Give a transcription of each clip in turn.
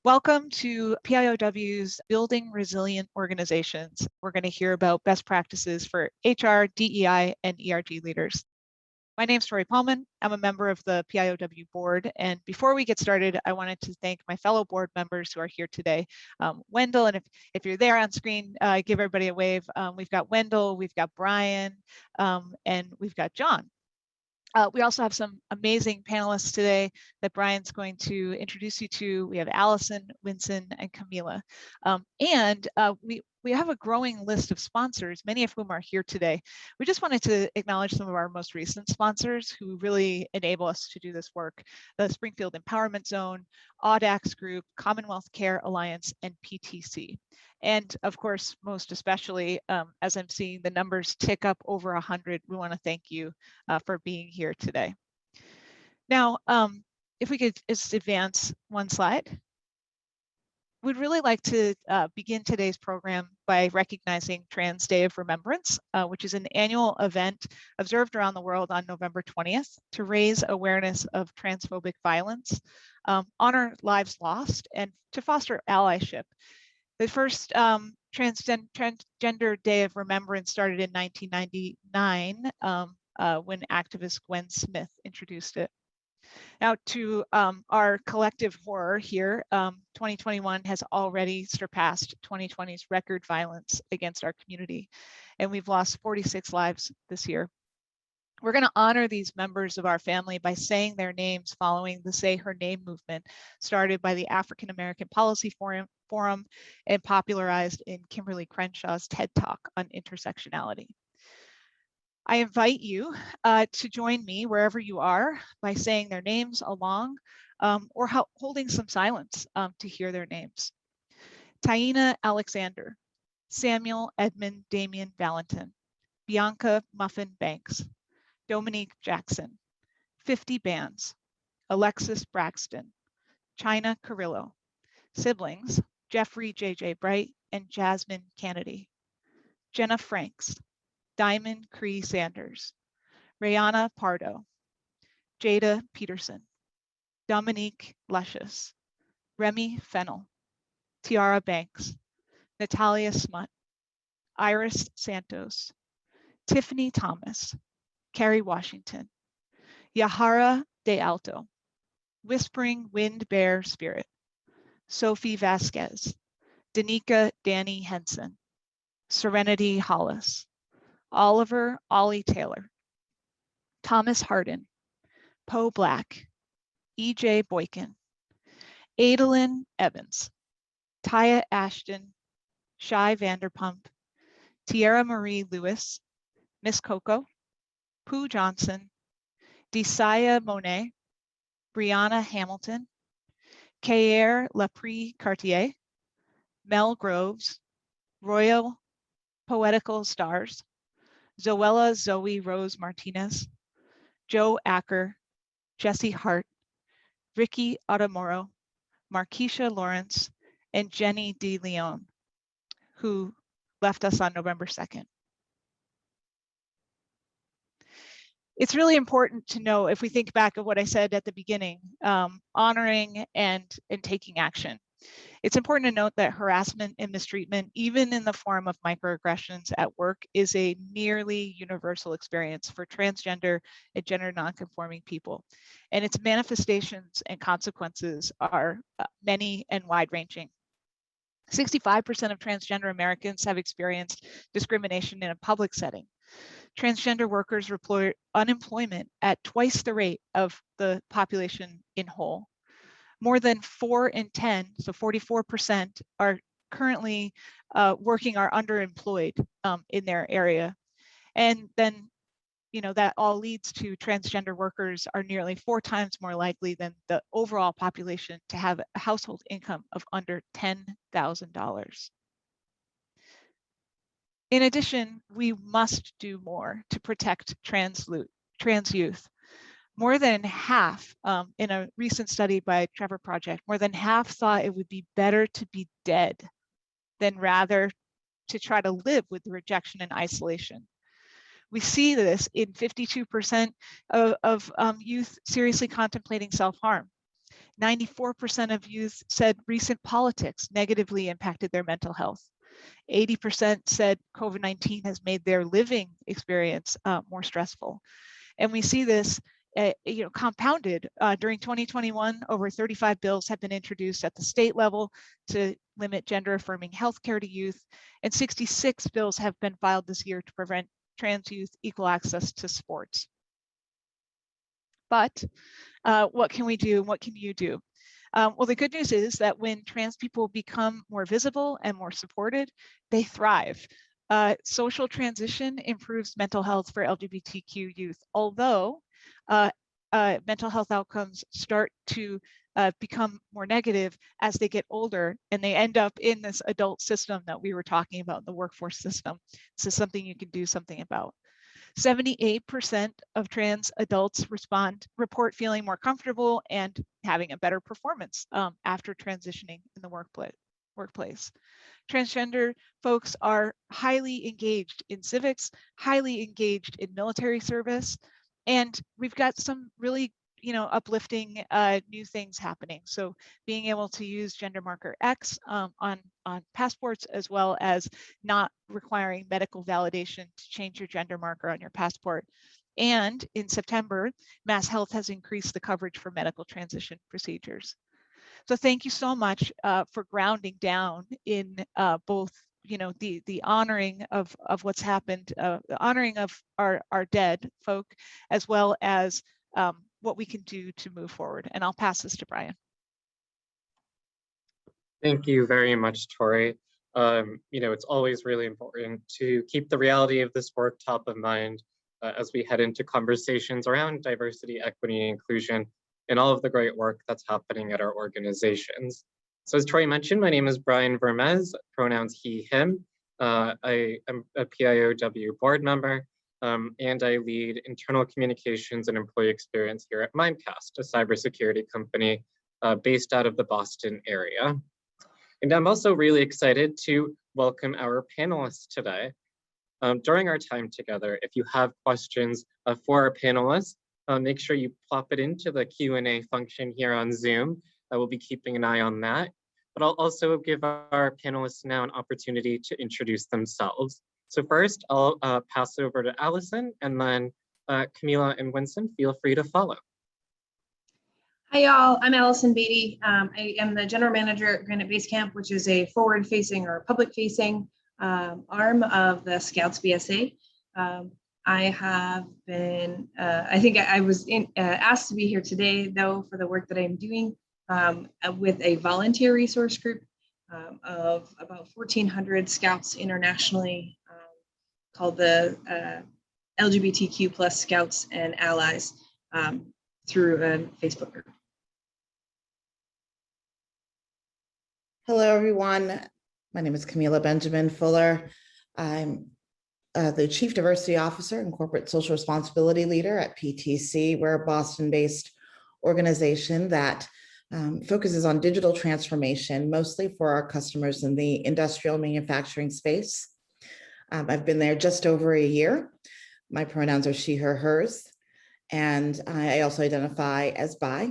Welcome to PIOW's Building Resilient Organizations. We're going to hear about best practices for HR, DEI, and ERG leaders. My name is Tori Kaufmann. I'm a member of the PIOW board. And before we get started, I wanted to thank my fellow board members who are here today. Wendell, and if you're there on screen, give everybody a wave. We've got Wendell, we've got Bryan, and we've got John. We also have some amazing panelists today that Bryan's going to introduce you to. We have Allison, Winson, and Kameelah. We have a growing list of sponsors, many of whom are here today. We just wanted to acknowledge some of our most recent sponsors who really enable us to do this work: the Springfield Empowerment Zone, Audax Group, Commonwealth Care Alliance, and PTC. And of course, most especially, as I'm seeing the numbers tick up over 100, we want to thank you for being here today. Now, if we could just advance one slide. We'd really like to begin today's program by recognizing Trans Day of Remembrance, which is an annual event observed around the world on November 20th to raise awareness of transphobic violence, honor lives lost, and to foster allyship. The first Transgender Day of Remembrance started in 1999 when activist Gwen Smith introduced it. Now, to our collective horror here, 2021 has already surpassed 2020's record violence against our community, and we've lost 46 lives this year. We're going to honor these members of our family by saying their names following the Say Her Name movement started by the African American Policy Forum and popularized in Kimberly Crenshaw's TED Talk on intersectionality. I invite you to join me wherever you are by saying their names along or holding some silence to hear their names. Taina Alexander, Samuel Edmund Damian Valentin, Bianca Muffin Banks, Dominique Jackson, 50 Bands, Alexis Braxton, China Carrillo, siblings Jeffrey J.J. Bright and Jasmine Kennedy, Jenna Franks, Diamond Cree Sanders, Rayana Pardo, Jada Peterson, Dominique Luscious, Remy Fennell, Tiara Banks, Natalia Smut, Iris Santos, Tiffany Thomas, Carrie Washington, Yahara De Alto, Whispering Wind Bear Spirit, Sophie Vasquez, Danica Danny Henson, Serenity Hollis, Oliver Ollie Taylor, Thomas Harden, Poe Black, E.J. Boykin, Adalyn Evans, Taya Ashton, Shai Vanderpump, Tierra Marie Lewis, Miss Coco, Pooh Johnson, Desaya Monet, Brianna Hamilton, Kayer Laprie Cartier, Mel Groves, Royal Poetical Stars, Zoella Zoe Rose Martinez, Joe Acker, Jesse Hart, Ricky Otomoro, Markeisha Lawrence, and Jenny De Leon, who left us on November 2nd. It's really important to know, if we think back of what I said at the beginning, honoring and taking action. It's important to note that harassment and mistreatment, even in the form of microaggressions at work, is a nearly universal experience for transgender and gender nonconforming people. And its manifestations and consequences are many and wide-ranging. 65% of transgender Americans have experienced discrimination in a public setting. Transgender workers report unemployment at twice the rate of the population in whole. More than 4 in 10, so 44%, are currently working or underemployed in their area. And then, that all leads to transgender workers are nearly 4 times more likely than the overall population to have a household income of under $10,000. In addition, we must do more to protect trans youth. More than half, in a recent study by Trevor Project, more than half thought it would be better to be dead than rather to try to live with the rejection and isolation. We see this in 52% of youth seriously contemplating self-harm. 94% of youth said recent politics negatively impacted their mental health. 80% said COVID-19 has made their living experience more stressful. And we see this compounded. During 2021, over 35 bills have been introduced at the state level to limit gender-affirming healthcare to youth, and 66 bills have been filed this year to prevent trans youth equal access to sports. But what can we do? What can you do? Well, the good news is that when trans people become more visible and more supported, they thrive. Social transition improves mental health for LGBTQ youth, although mental health outcomes start to become more negative as they get older and they end up in this adult system that we were talking about, the workforce system. This is something you can do something about. 78% of trans adults report feeling more comfortable and having a better performance after transitioning in the workplace. Transgender folks are highly engaged in civics, highly engaged in military service, and we've got some really uplifting new things happening. So being able to use gender marker X on passports, as well as not requiring medical validation to change your gender marker on your passport. And in September, Mass Health has increased the coverage for medical transition procedures. So thank you so much for grounding down in both the honoring of what's happened, the honoring of our dead folk, as well as what we can do to move forward. And I'll pass this to Bryan. Thank you very much, Tori. It's always really important to keep the reality of this work top of mind as we head into conversations around diversity, equity, and inclusion, and all of the great work that's happening at our organizations. So as Tori mentioned, my name is Bryan Vermes, pronouns he, him. I am a PIOW board member, and I lead internal communications and employee experience here at Mimecast, a cybersecurity company based out of the Boston area. And I'm also really excited to welcome our panelists today. During our time together, if you have questions for our panelists, make sure you plop it into the Q&A function here on Zoom. I will be keeping an eye on that. But I'll also give our panelists now an opportunity to introduce themselves. So first, I'll pass over to Allison, and then Kameelah and Winston, feel free to follow. Hi, y'all. I'm Alison Beatty. I am the general manager at Granite Base Camp, which is a forward-facing or public-facing arm of the Scouts BSA. I have been, I think I was asked to be here today, though, for the work that I'm doing with a volunteer resource group of about 1,400 Scouts internationally called the LGBTQ plus Scouts and Allies through a Facebook group. Hello, everyone. My name is Kameelah Benjamin-Fuller. I'm the Chief Diversity Officer and Corporate Social Responsibility Leader at PTC. We're a Boston-based organization that focuses on digital transformation, mostly for our customers in the industrial manufacturing space. I've been there just over a year. My pronouns are she, her, hers, and I also identify as bi,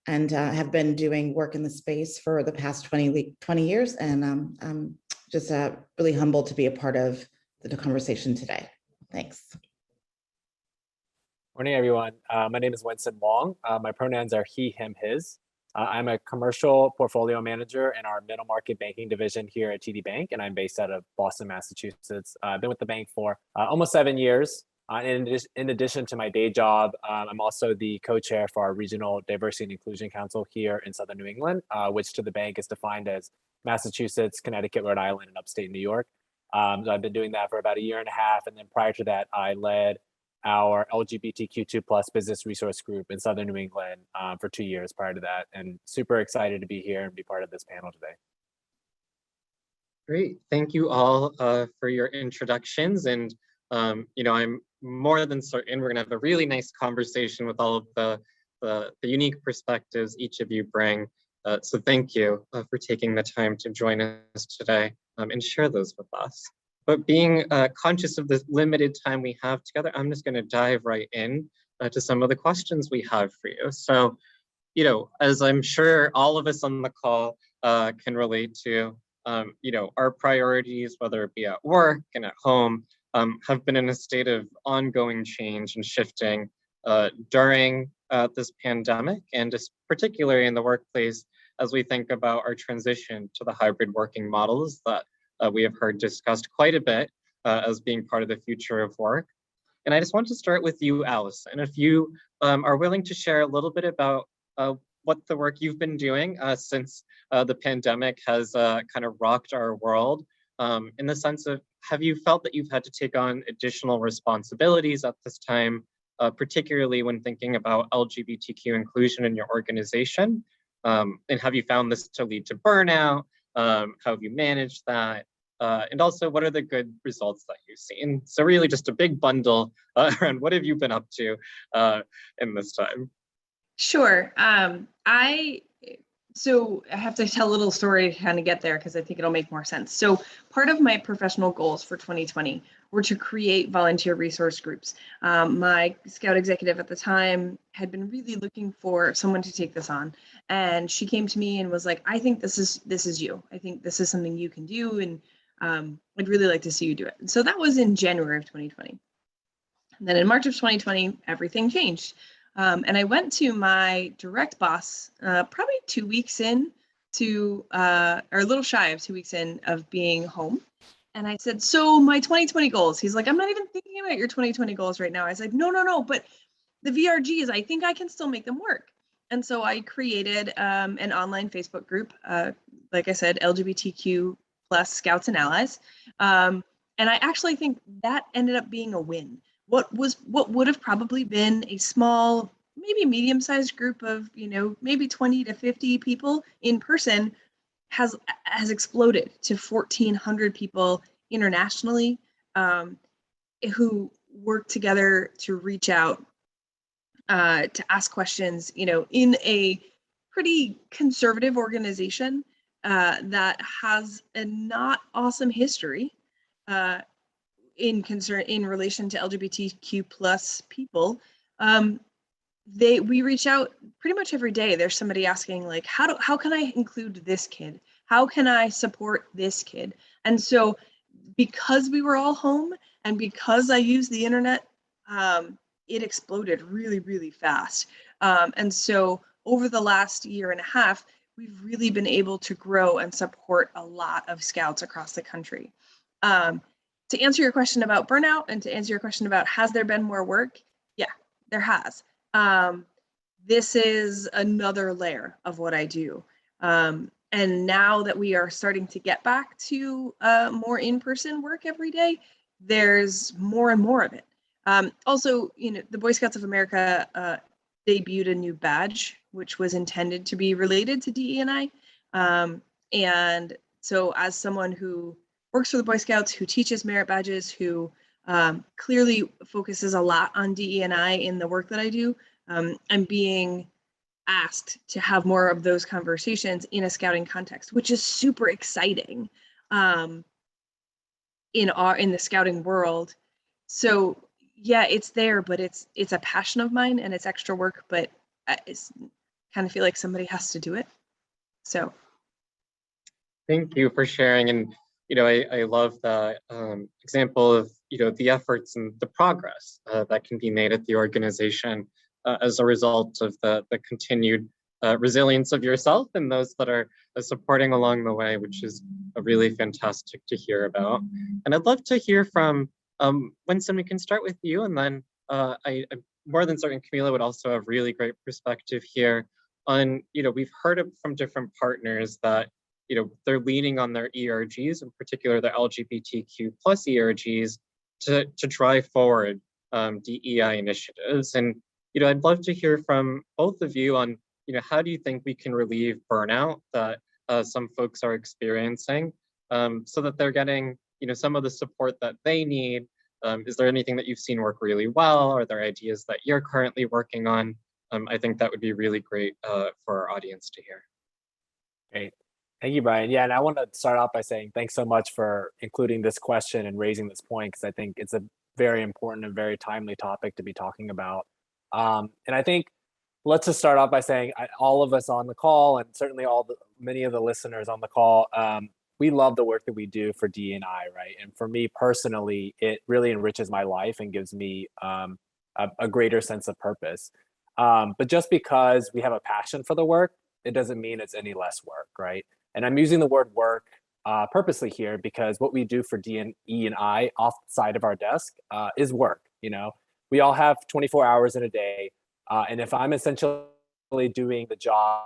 and have been doing work in the space for the past 20 years, and I'm just really humbled to be a part of the conversation today. Thanks. Morning, everyone. My name is Winston Wong. My pronouns are he, him, his. I'm a commercial portfolio manager in our middle market banking division here at TD Bank, and I'm based out of Boston, Massachusetts. I've been with the bank for almost 7 years. In addition to my day job, I'm also the co-chair for our Regional Diversity and Inclusion Council here in Southern New England, which to the bank is defined as Massachusetts, Connecticut, Rhode Island, and upstate New York. So I've been doing that for about 1.5 years. And then prior to that, I led our LGBTQ2+ business resource group in Southern New England for 2 years prior to that. And super excited to be here and be part of this panel today. Great, thank you all for your introductions. And I'm more than certain we're gonna have a really nice conversation with all of the unique perspectives each of you bring. So thank you for taking the time to join us today and share those with us. But being conscious of the limited time we have together, I'm just gonna dive right in to some of the questions we have for you. So as I'm sure all of us on the call can relate to, our priorities, whether it be at work and at home, have been in a state of ongoing change and shifting during this pandemic, and just particularly in the workplace as we think about our transition to the hybrid working models that we have heard discussed quite a bit as being part of the future of work. And I just want to start with you, Allison. If you are willing to share a little bit about what the work you've been doing since the pandemic has kind of rocked our world, in the sense of, have you felt that you've had to take on additional responsibilities at this time, particularly when thinking about LGBTQ inclusion in your organization? And have you found this to lead to burnout? How have you managed that? And also, what are the good results that you've seen? So really just a big bundle around what have you been up to in this time? Sure. So I have to tell a little story to kind of get there because I think it'll make more sense. So part of my professional goals for 2020 were to create volunteer resource groups. My Scout executive at the time had been really looking for someone to take this on. And she came to me and was like, I think this is you. I think this is something you can do. And I'd really like to see you do it. And so that was in January of 2020. And then in March of 2020, everything changed. And I went to my direct boss probably 2 weeks in to, or a little shy of 2 weeks in of being home. And I said, so my 2020 goals. He's like, I'm not even thinking about your 2020 goals right now. I was like, no, but the VRGs, I think I can still make them work. And so I created an online Facebook group, like I said, LGBTQ plus Scouts and Allies. And I actually think that ended up being a win. What would have probably been a small, maybe medium-sized group of, maybe 20 to 50 people in person has exploded to 1,400 people internationally who work together to reach out, to ask questions, in a pretty conservative organization that has a not awesome history in relation to LGBTQ plus people. We reach out pretty much every day. There's somebody asking like, how can I include this kid? How can I support this kid? And so because we were all home and because I used the internet, it exploded really, really fast. And so over the last year and a half, we've really been able to grow and support a lot of Scouts across the country. To answer your question about burnout and to answer your question about has there been more work? Yeah, there has. This is another layer of what I do. And now that we are starting to get back to more in-person work every day, there's more and more of it. Also, the Boy Scouts of America debuted a new badge, which was intended to be related to DE&I. And so as someone who works for the Boy Scouts, who teaches merit badges, who clearly focuses a lot on DE&I in the work that I do, I'm being asked to have more of those conversations in a Scouting context, which is super exciting in the Scouting world. So yeah, it's there, but it's a passion of mine and it's extra work, but I kind of feel like somebody has to do it. So. Thank you for sharing. And, I love the example of, the efforts and the progress that can be made at the organization as a result of the continued resilience of yourself and those that are supporting along the way, which is really fantastic to hear about. And I'd love to hear from Winston. We can start with you, and then I'm more than certain Kameelah would also have really great perspective here on, we've heard from different partners that, they're leaning on their ERGs, in particular the LGBTQ plus ERGs, to drive forward DEI initiatives. And, I'd love to hear from both of you on, how do you think we can relieve burnout that some folks are experiencing so that they're getting, some of the support that they need? Is there anything that you've seen work really well? Are there ideas that you're currently working on? I think that would be really great for our audience to hear. Great. Thank you, Bryan. Yeah, and I want to start off by saying thanks so much for including this question and raising this point, because I think it's a very important and very timely topic to be talking about. And I think let's just start off by saying all of us on the call, and certainly many of the listeners on the call, we love the work that we do for DEI, right? And for me personally, it really enriches my life and gives me a greater sense of purpose. But just because we have a passion for the work, it doesn't mean it's any less work, right? And I'm using the word work purposely here because what we do for DEI offside of our desk is work. We all have 24 hours in a day. And if I'm essentially doing the job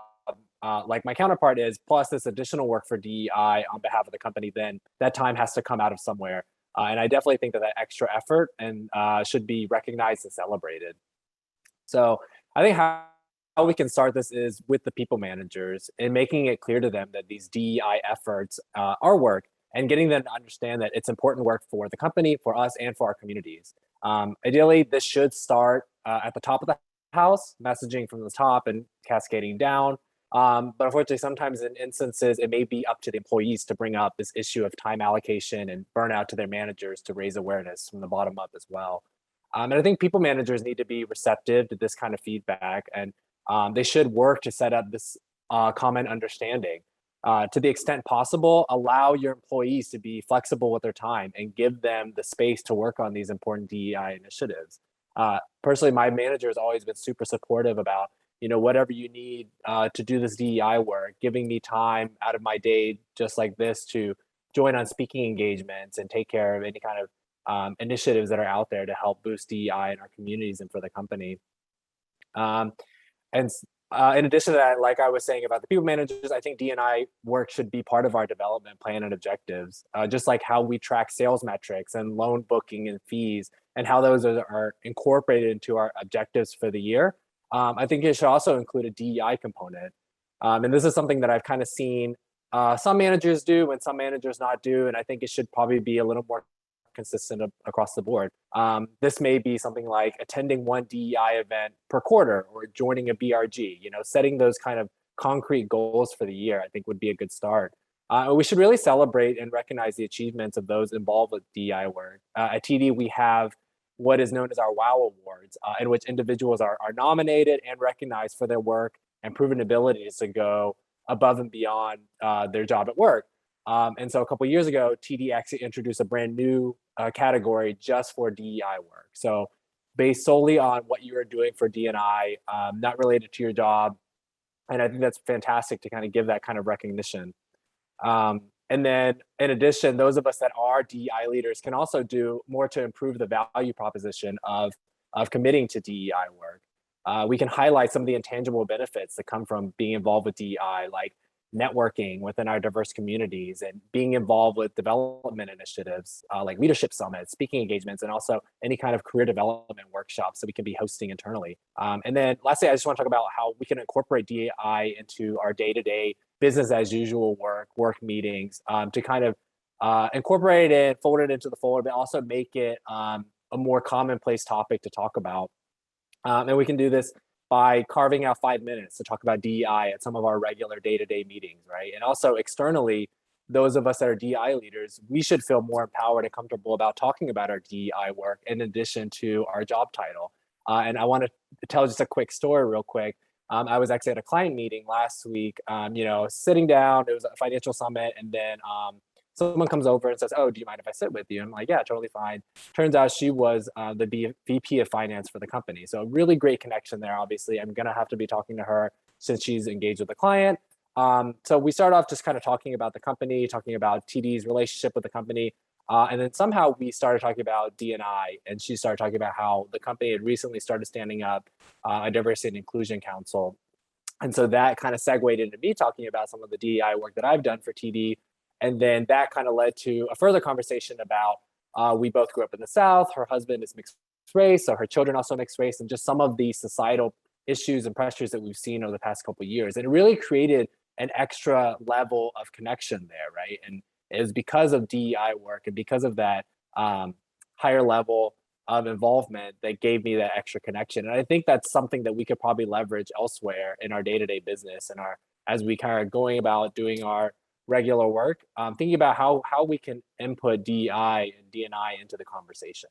like my counterpart is, plus this additional work for DEI on behalf of the company, then that time has to come out of somewhere. And I definitely think that extra effort and should be recognized and celebrated. So I think how we can start this is with the people managers and making it clear to them that these DEI efforts are work, and getting them to understand that it's important work for the company, for us, and for our communities. Ideally, this should start at the top of the house, messaging from the top and cascading down. But unfortunately, sometimes in instances, it may be up to the employees to bring up this issue of time allocation and burnout to their managers to raise awareness from the bottom up as well. And I think people managers need to be receptive to this kind of feedback, and they should work to set up this common understanding. To the extent possible, allow your employees to be flexible with their time and give them the space to work on these important DEI initiatives. Personally, my manager has always been super supportive about, whatever you need to do this DEI work, giving me time out of my day just like this to join on speaking engagements and take care of any kind of initiatives that are out there to help boost DEI in our communities and for the company. And in addition to that, like I was saying about the people managers, I think DEI work should be part of our development plan and objectives, just like how we track sales metrics and loan booking and fees and how those are incorporated into our objectives for the year. I think it should also include a DEI component. And this is something that I've kind of seen some managers do and some managers not do. And I think it should probably be a little more consistent across the board. This may be something like attending one DEI event per quarter or joining a BRG, setting those kind of concrete goals for the year, I think would be a good start. We should really celebrate and recognize the achievements of those involved with DEI work. At TD, we have what is known as our WOW Awards, in which individuals are nominated and recognized for their work and proven abilities to go above and beyond their job at work. And so a couple of years ago, TD actually introduced a brand new category just for DEI work. So based solely on what you are doing for DEI, not related to your job. And I think that's fantastic to kind of give that kind of recognition. And then in addition, those of us that are DEI leaders can also do more to improve the value proposition of committing to DEI work. We can highlight some of the intangible benefits that come from being involved with DEI, like networking within our diverse communities and being involved with development initiatives like leadership summits, speaking engagements, and also any kind of career development workshops that we can be hosting internally. And then lastly, I just want to talk about how we can incorporate DEI into our day-to-day business as usual work meetings to kind of incorporate it, fold it into the folder, but also make it a more commonplace topic to talk about. And we can do this by carving out 5 minutes to talk about DEI at some of our regular day-to-day meetings, right? And also externally, those of us that are DEI leaders, we should feel more empowered and comfortable about talking about our DEI work in addition to our job title. And I want to tell just a quick story real quick. I was actually at a client meeting last week, sitting down, it was a financial summit, and then someone comes over and says, "Oh, do you mind if I sit with you?" I'm like, "Yeah, totally fine." Turns out she was the VP of finance for the company. So a really great connection there. Obviously, I'm going to have to be talking to her since she's engaged with the client. So we start off just kind of talking about the company, talking about TD's relationship with the company. And then somehow we started talking about D&I, and she started talking about how the company had recently started standing up a diversity and inclusion council. And so that kind of segued into me talking about some of the DEI work that I've done for TD. And then that kind of led to a further conversation about we both grew up in the South. Her husband is mixed race, so her children also mixed race, and just some of the societal issues and pressures that we've seen over the past couple of years. And it really created an extra level of connection there, right? And it was because of DEI work and because of that higher level of involvement that gave me that extra connection. And I think that's something that we could probably leverage elsewhere in our day-to-day business and as we kind of going about doing our regular work, thinking about how we can input DEI and D&I into the conversation.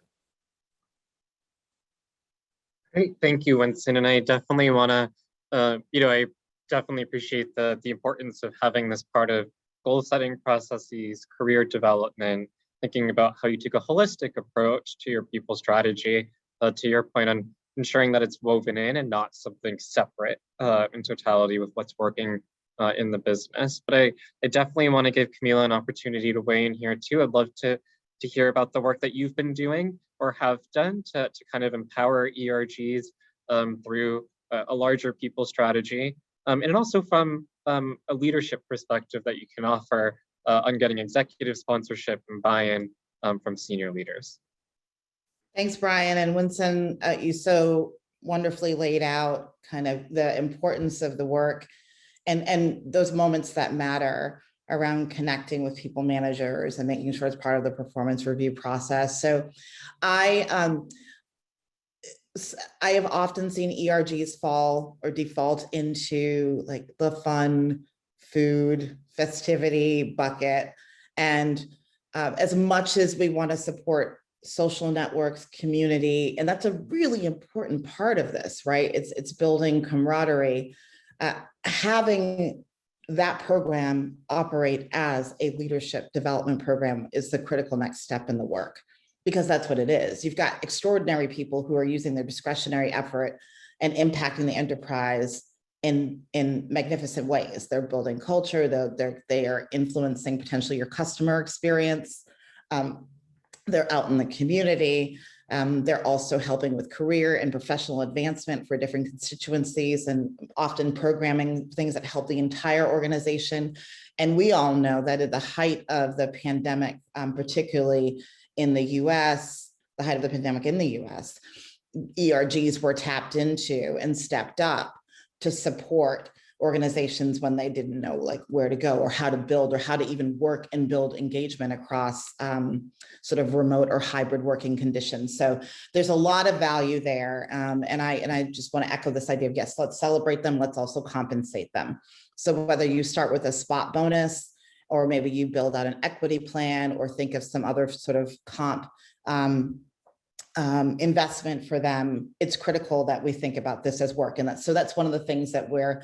Great, thank you, Winston. And I definitely want to, I definitely appreciate the importance of having this part of goal setting processes, career development, thinking about how you take a holistic approach to your people strategy, to your point on ensuring that it's woven in and not something separate in totality with what's working in the business. But I definitely want to give Kameelah an opportunity to weigh in here too. I'd love to hear about the work that you've been doing or have done to kind of empower ERGs through a larger people strategy. And also from a leadership perspective that you can offer on getting executive sponsorship and buy-in from senior leaders. Thanks, Bryan. And Winston, you so wonderfully laid out kind of the importance of the work and those moments that matter around connecting with people managers and making sure it's part of the performance review process. So I have often seen ERGs fall or default into like the fun, food, festivity bucket. And as much as we want to support social networks, community, and that's a really important part of this, right? It's building camaraderie. Having that program operate as a leadership development program is the critical next step in the work, because that's what it is. You've got extraordinary people who are using their discretionary effort and impacting the enterprise in magnificent ways. They're building culture, they are influencing potentially your customer experience. They're out in the community. They're also helping with career and professional advancement for different constituencies and often programming things that help the entire organization. And we all know that at the height of the pandemic, particularly in the US, the height of the pandemic in the US, ERGs were tapped into and stepped up to support organizations when they didn't know like where to go or how to build or how to even work and build engagement across sort of remote or hybrid working conditions. So there's a lot of value there. And I just want to echo this idea of, yes, let's celebrate them. Let's also compensate them. So whether you start with a spot bonus, or maybe you build out an equity plan or think of some other sort of comp investment for them, it's critical that we think about this as work. And that's one of the things that we're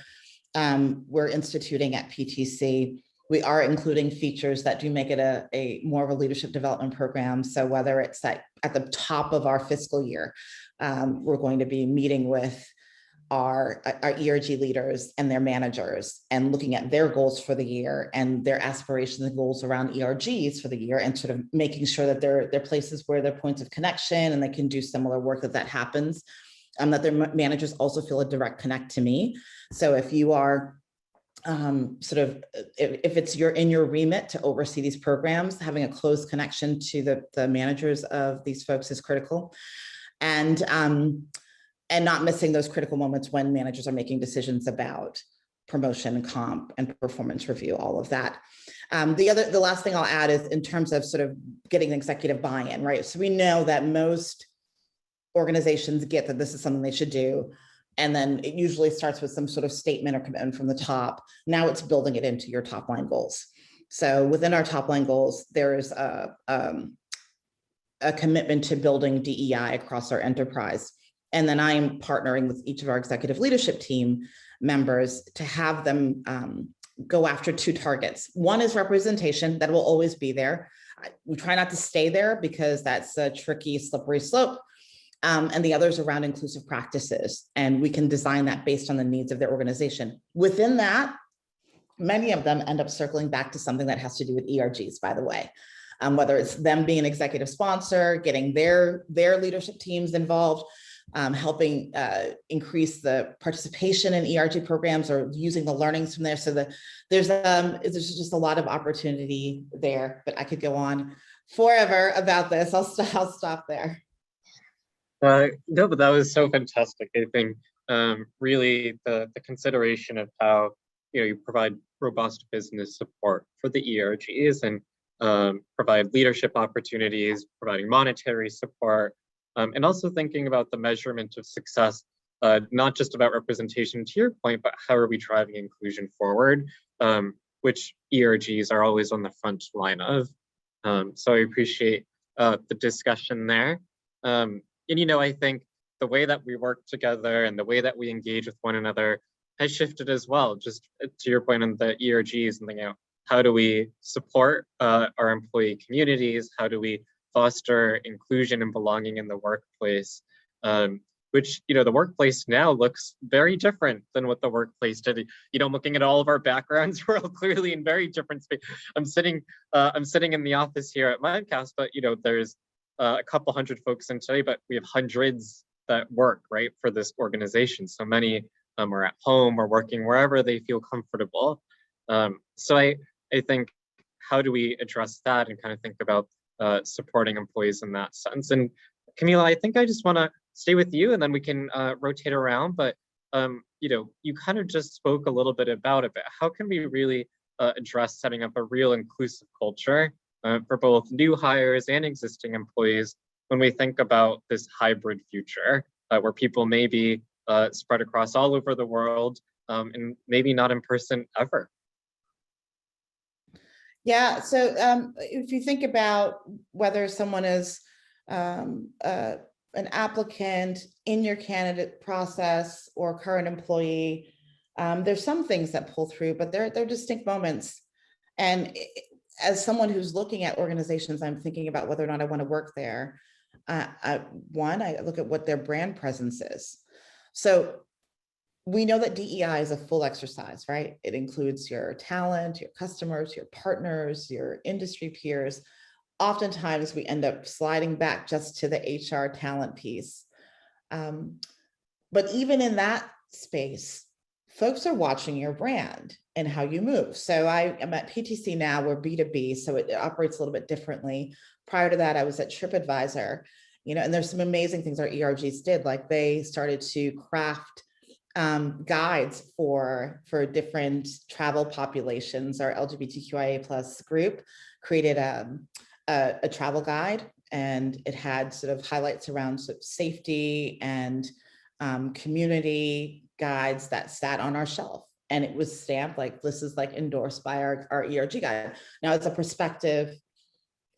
instituting at PTC. We are including features that do make it a more of a leadership development program. So whether it's at the top of our fiscal year, we're going to be meeting with our ERG leaders and their managers and looking at their goals for the year and their aspirations and goals around ERGs for the year, and sort of making sure that they're places where they're points of connection and they can do similar work that happens. That their managers also feel a direct connect to me. So if you are if it's in your remit to oversee these programs, having a close connection to the managers of these folks is critical. And not missing those critical moments when managers are making decisions about promotion, comp, and performance review, all of that. The last thing I'll add is in terms of sort of getting executive buy-in, right? So we know that most organizations get that this is something they should do. And then it usually starts with some sort of statement or commitment from the top. Now it's building it into your top line goals. So within our top line goals, there is a commitment to building DEI across our enterprise. And then I am partnering with each of our executive leadership team members to have them go after two targets. One is representation, that will always be there. We try not to stay there because that's a tricky, slippery slope. And the others around inclusive practices. And we can design that based on the needs of their organization. Within that, many of them end up circling back to something that has to do with ERGs, by the way. Whether it's them being an executive sponsor, getting their leadership teams involved, helping increase the participation in ERG programs or using the learnings from there. So there's just a lot of opportunity there, but I could go on forever about this. I'll stop there. No, but that was so fantastic. I think really the consideration of how you provide robust business support for the ERGs and provide leadership opportunities, providing monetary support, and also thinking about the measurement of success, not just about representation to your point, but how are we driving inclusion forward, which ERGs are always on the front line of. So I appreciate the discussion there. And I think the way that we work together and the way that we engage with one another has shifted as well. Just to your point on the ERGs and thinking, how do we support our employee communities? How do we foster inclusion and belonging in the workplace? Which, the workplace now looks very different than what the workplace did. Looking at all of our backgrounds, we're all clearly in very different space. I'm sitting in the office here at Mimecast, but there's a couple hundred folks in today, but we have hundreds that work, right, for this organization. So many are at home or working wherever they feel comfortable. So I think, how do we address that and kind of think about supporting employees in that sense? And Kameelah, I think I just want to stay with you, and then we can rotate around. But you kind of just spoke a little bit about it. But how can we really address setting up a real inclusive culture for both new hires and existing employees when we think about this hybrid future where people may be spread across all over the world and maybe not in person ever? Yeah, so if you think about whether someone is an applicant in your candidate process or current employee, there's some things that pull through, but they're distinct moments. And as someone who's looking at organizations, I'm thinking about whether or not I want to work there. I look at what their brand presence is. So we know that DEI is a full exercise, right? It includes your talent, your customers, your partners, your industry peers. Oftentimes we end up sliding back just to the HR talent piece. But even in that space, folks are watching your brand and how you move. So I'm at PTC now, we're B2B, so it operates a little bit differently. Prior to that, I was at TripAdvisor, and there's some amazing things our ERGs did, like they started to craft guides for different travel populations. Our LGBTQIA plus group created a travel guide, and it had sort of highlights around sort of safety and community guides that sat on our shelf, and it was stamped like this is like endorsed by our ERG guide. Now, as a prospective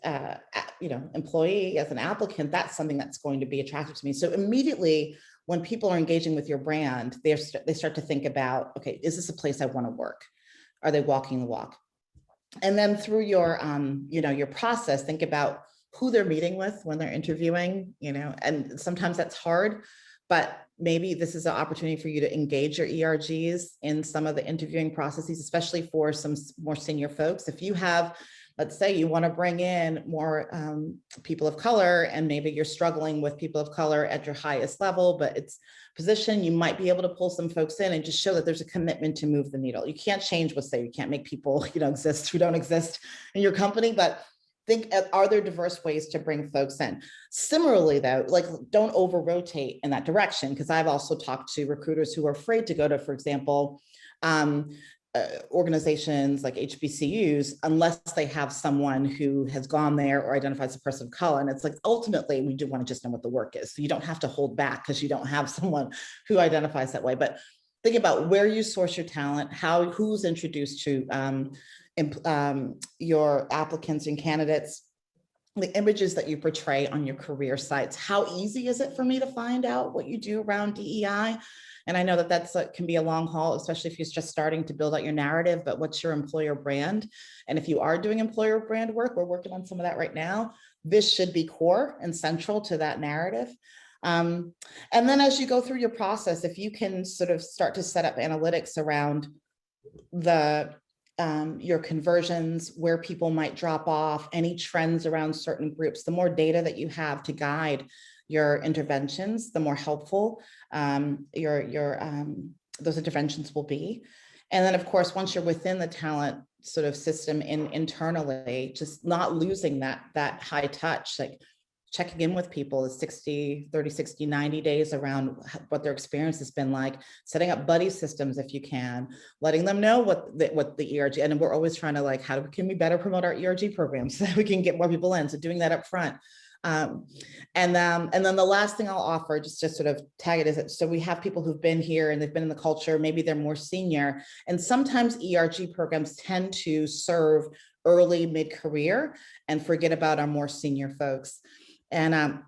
employee, as an applicant, that's something that's going to be attractive to me. So immediately when people are engaging with your brand, they start to think about, okay, is this a place I want to work? Are they walking the walk? And then through your your process, think about who they're meeting with when they're interviewing, and sometimes that's hard, but maybe this is an opportunity for you to engage your ERGs in some of the interviewing processes, especially for some more senior folks. If you have, let's say you want to bring in more people of color, and maybe you're struggling with people of color at your highest level, but it's position, you might be able to pull some folks in and just show that there's a commitment to move the needle. You can't change what's there. You can't make people, exist who don't exist in your company, but think, are there diverse ways to bring folks in? Similarly though, like don't over rotate in that direction, because I've also talked to recruiters who are afraid to go to, for example, organizations like HBCUs, unless they have someone who has gone there or identifies as a person of color. And it's like, ultimately, we do want to just know what the work is. So you don't have to hold back because you don't have someone who identifies that way. But think about where you source your talent, who's introduced to your applicants and candidates, the images that you portray on your career sites. How easy is it for me to find out what you do around DEI? And I know that can be a long haul, especially if you're just starting to build out your narrative, but what's your employer brand? And if you are doing employer brand work, we're working on some of that right now. This should be core and central to that narrative. And then as you go through your process, if you can sort of start to set up analytics around your conversions, where people might drop off, any trends around certain groups, the more data that you have to guide your interventions, the more helpful those interventions will be. And then of course, once you're within the talent sort of system internally, just not losing that high touch, like checking in with people is 30, 60, 90 days around what their experience has been like, setting up buddy systems if you can, letting them know what the ERG, and we're always trying to like, can we better promote our ERG programs so that we can get more people in? So doing that up front. And then the last thing I'll offer, just to sort of tag it, is so we have people who've been here and they've been in the culture, maybe they're more senior, and sometimes ERG programs tend to serve early mid-career and forget about our more senior folks. And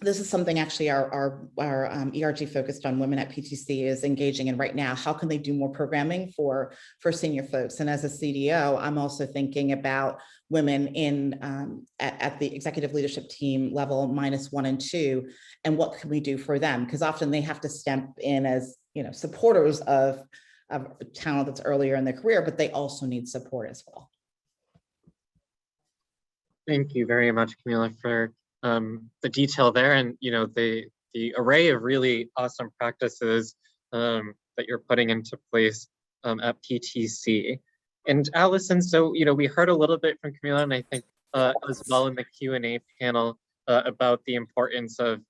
this is something actually our ERG focused on women at PTC is engaging in right now. How can they do more programming for senior folks? And as a CDO, I'm also thinking about women in at the executive leadership team level -1 and 2, and what can we do for them? Because often they have to step in as, you know, supporters of talent that's earlier in their career, but they also need support as well. Thank you very much, Kameelah, for the detail there, and the array of really awesome practices that you're putting into place at PTC. And Allison, so we heard a little bit from Kameelah, and I think as well in the Q&A panel about the importance of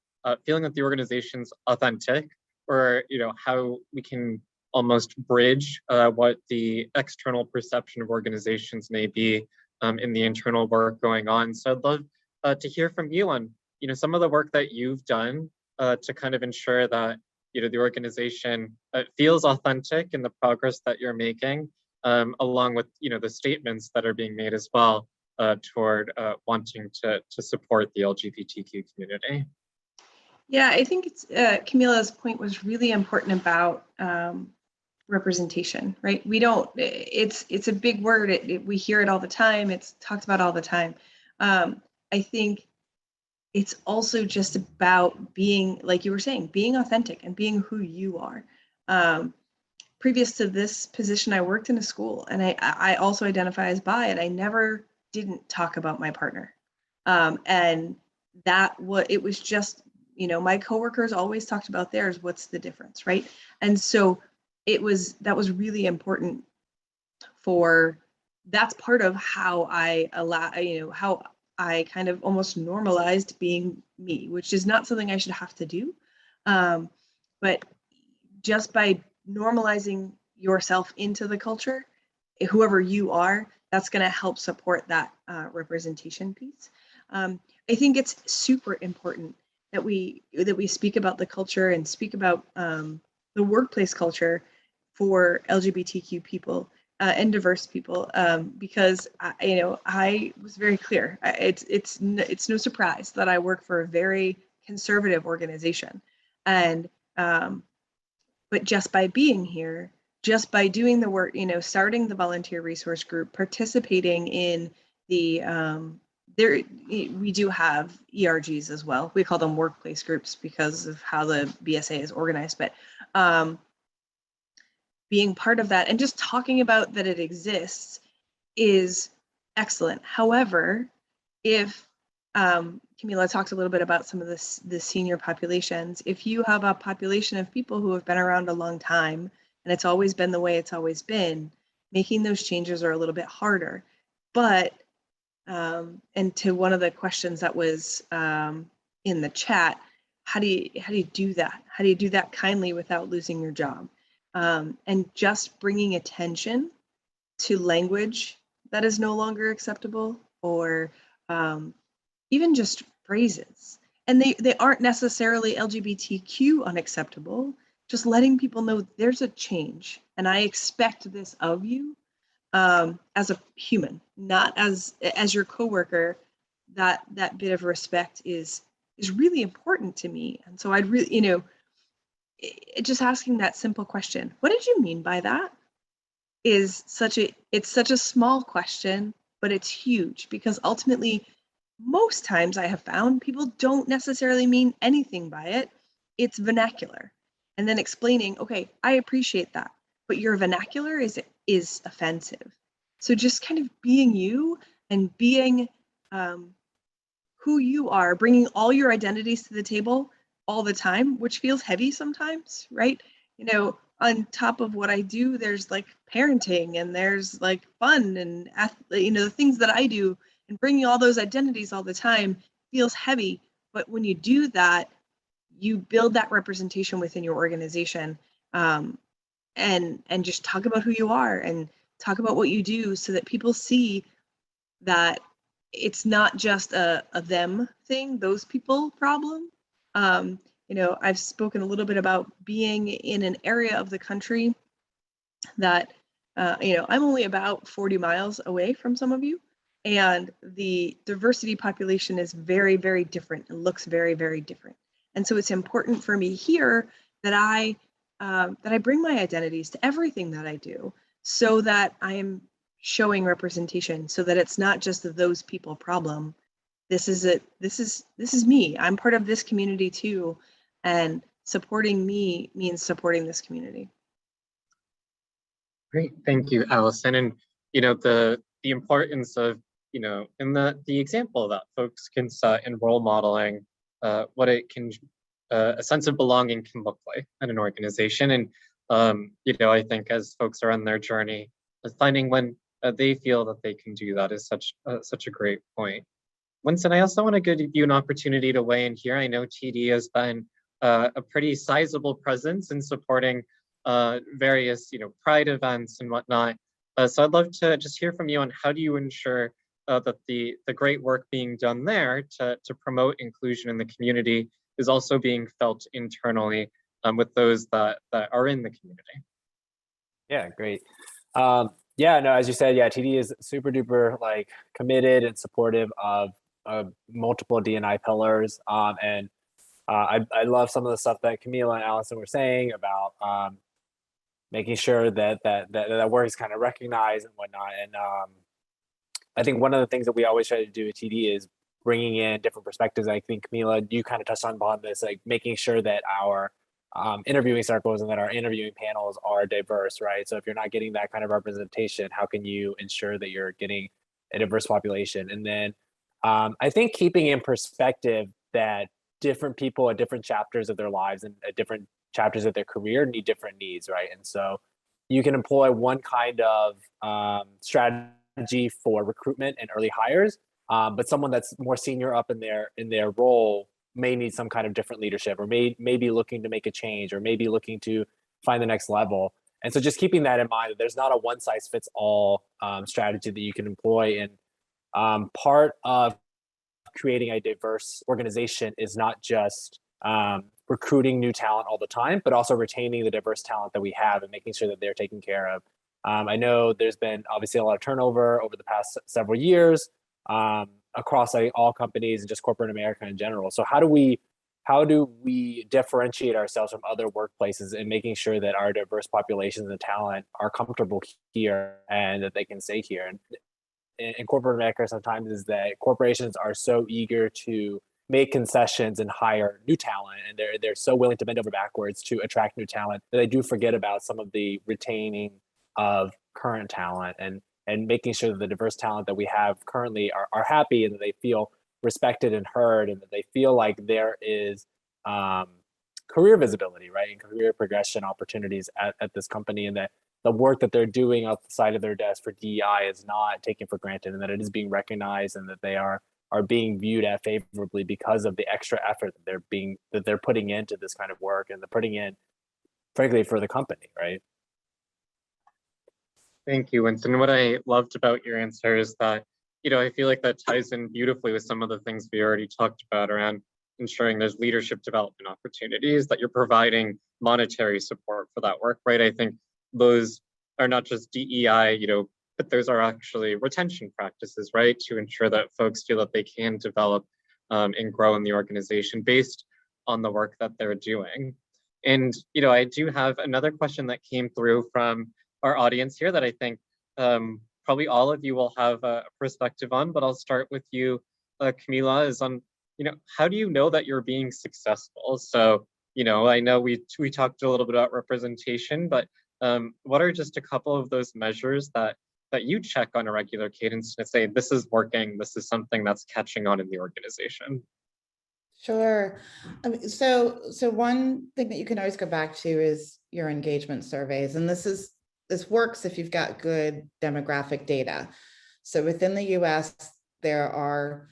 feeling that the organization's authentic, or how we can almost bridge what the external perception of organizations may be in the internal work going on. So I'd love to hear from you on, some of the work that you've done to kind of ensure that, the organization feels authentic in the progress that you're making, along with, the statements that are being made as well toward wanting to support the LGBTQ community. Yeah, I think it's Kameelah's point was really important about representation, right? We don't, it's a big word. We hear it all the time. It's talked about all the time. I think it's also just about being, like you were saying, being authentic and being who you are. Previous to this position, I worked in a school, and I also identify as bi, and I never didn't talk about my partner. And it was just, my coworkers always talked about theirs. What's the difference, right? And so that was really important that's part of how I how I kind of almost normalized being me, which is not something I should have to do. But just by normalizing yourself into the culture, whoever you are, that's going to help support that representation piece. I think it's super important that we speak about the culture and speak about the workplace culture for LGBTQ people and diverse people, because I was very clear. It's no surprise that I work for a very conservative organization, and but just by being here, just by doing the work, starting the volunteer resource group, participating in the we do have ERGs as well. We call them workplace groups because of how the BSA is organized, but being part of that and just talking about that it exists is excellent. However, if Kameelah talked a little bit about some of the senior populations, if you have a population of people who have been around a long time and it's always been the way it's always been, making those changes are a little bit harder. But and to one of the questions that was in the chat, how do you do that? How do you do that kindly without losing your job? And just bringing attention to language that is no longer acceptable, or even just phrases. And they aren't necessarily LGBTQ unacceptable, just letting people know there's a change and I expect this of you as a human, not as your coworker. That bit of respect is really important to me. And so I'd really, just asking that simple question, what did you mean by that? It's such a small question, but it's huge, because ultimately, most times I have found people don't necessarily mean anything by it. It's vernacular. And then explaining, okay, I appreciate that, but your vernacular is offensive. So just kind of being you and being who you are, bringing all your identities to the table all the time, which feels heavy sometimes, right? On top of what I do, there's like parenting and there's like fun and, the things that I do, and bringing all those identities all the time feels heavy. But when you do that, you build that representation within your organization, and just talk about who you are and talk about what you do, so that people see that it's not just a them thing, those people problem. I've spoken a little bit about being in an area of the country that, I'm only about 40 miles away from some of you, And the diversity population is very, very different. It looks very, very different. And so it's important for me here that I bring my identities to everything that I do, so that I am showing representation, so that it's not just the those people problem. This is it. This is me. I'm part of this community too, and supporting me means supporting this community. Great, thank you, Allison. And the importance of in the example that folks can set in role modeling what it can a sense of belonging can look like in an organization. And I think as folks are on their journey, finding when they feel that they can do that is such a great point. Winston, I also want to give you an opportunity to weigh in here. I know TD has been a pretty sizable presence in supporting various pride events and whatnot. So I'd love to just hear from you on how do you ensure that the great work being done there to promote inclusion in the community is also being felt internally with those that are in the community. Yeah, great. Yeah, no, as you said, yeah, TD is super duper like committed and supportive of multiple D&I pillars. And I love some of the stuff that Kameelah and Allison were saying about making sure that work is kind of recognized and whatnot. And I think one of the things that we always try to do at TD is bringing in different perspectives. I think Kameelah, you kind of touched on this, like making sure that our interviewing circles and that our interviewing panels are diverse, right? So if you're not getting that kind of representation, how can you ensure that you're getting a diverse population? And then I think keeping in perspective that different people at different chapters of their lives and at different chapters of their career need different needs, right? And so you can employ one kind of strategy for recruitment and early hires, but someone that's more senior up in their role may need some kind of different leadership, or may be looking to make a change, or maybe looking to find the next level. And so just keeping that in mind, that there's not a one size fits all strategy that you can employ. And part of creating a diverse organization is not just recruiting new talent all the time, but also retaining the diverse talent that we have and making sure that they're taken care of. I know there's been obviously a lot of turnover over the past several years across all companies and just corporate America in general. So how do we differentiate ourselves from other workplaces and making sure that our diverse populations and talent are comfortable here and that they can stay here? And in corporate America sometimes is that corporations are so eager to make concessions and hire new talent, and they're so willing to bend over backwards to attract new talent that they do forget about some of the retaining of current talent and making sure that the diverse talent that we have currently are happy and that they feel respected and heard, and that they feel like there is career visibility, right, and career progression opportunities at this company, and that the work that they're doing outside of their desk for DEI is not taken for granted, and that it is being recognized, and that they are being viewed at favorably because of the extra effort that they're putting into this kind of work, and they're putting in, frankly, for the company, right? Thank you, Winston. What I loved about your answer is that, I feel like that ties in beautifully with some of the things we already talked about around ensuring there's leadership development opportunities, that you're providing monetary support for that work, right? I think those are not just DEI, but those are actually retention practices, right? To ensure that folks feel that they can develop and grow in the organization based on the work that they're doing. And, I do have another question that came through from our audience here that I think probably all of you will have a perspective on, but I'll start with you, Kameelah, is on, how do you know that you're being successful? So, I know we talked a little bit about representation, but what are just a couple of those measures that you check on a regular cadence to say, this is working, this is something that's catching on in the organization? Sure. So one thing that you can always go back to is your engagement surveys. And this works if you've got good demographic data. So within the US, there are,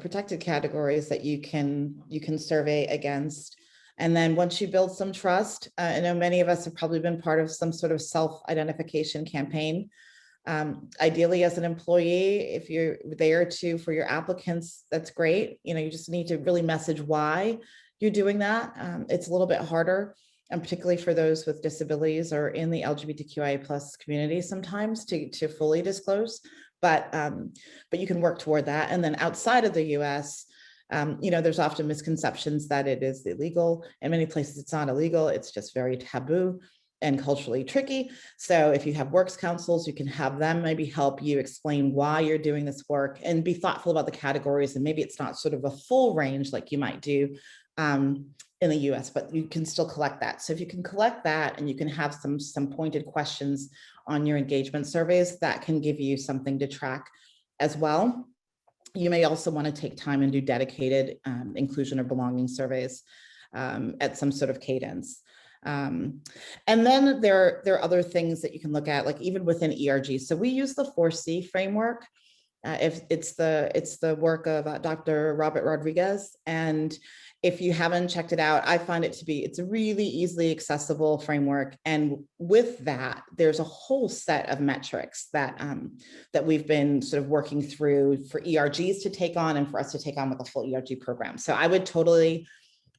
protected categories that you can survey against. And then once you build some trust, I know many of us have probably been part of some sort of self-identification campaign. Ideally, as an employee, if you're there for your applicants, that's great. You just need to really message why you're doing that. It's a little bit harder, and particularly for those with disabilities or in the LGBTQIA+ community sometimes to fully disclose. but you can work toward that. And then outside of the US, there's often misconceptions that it is illegal. In many places, it's not illegal. It's just very taboo and culturally tricky. So if you have works councils, you can have them maybe help you explain why you're doing this work and be thoughtful about the categories. And maybe it's not sort of a full range like you might do in the US, but you can still collect that. So if you can collect that and you can have some pointed questions on your engagement surveys, that can give you something to track as well. You may also want to take time and do dedicated inclusion or belonging surveys at some sort of cadence. And then there are other things that you can look at, like even within ERG. So we use the 4C framework. If it's the work of Dr. Robert Rodriguez. And if you haven't checked it out, I find it's a really easily accessible framework. And with that, there's a whole set of metrics that we've been sort of working through for ERGs to take on and for us to take on with a full ERG program. So I would totally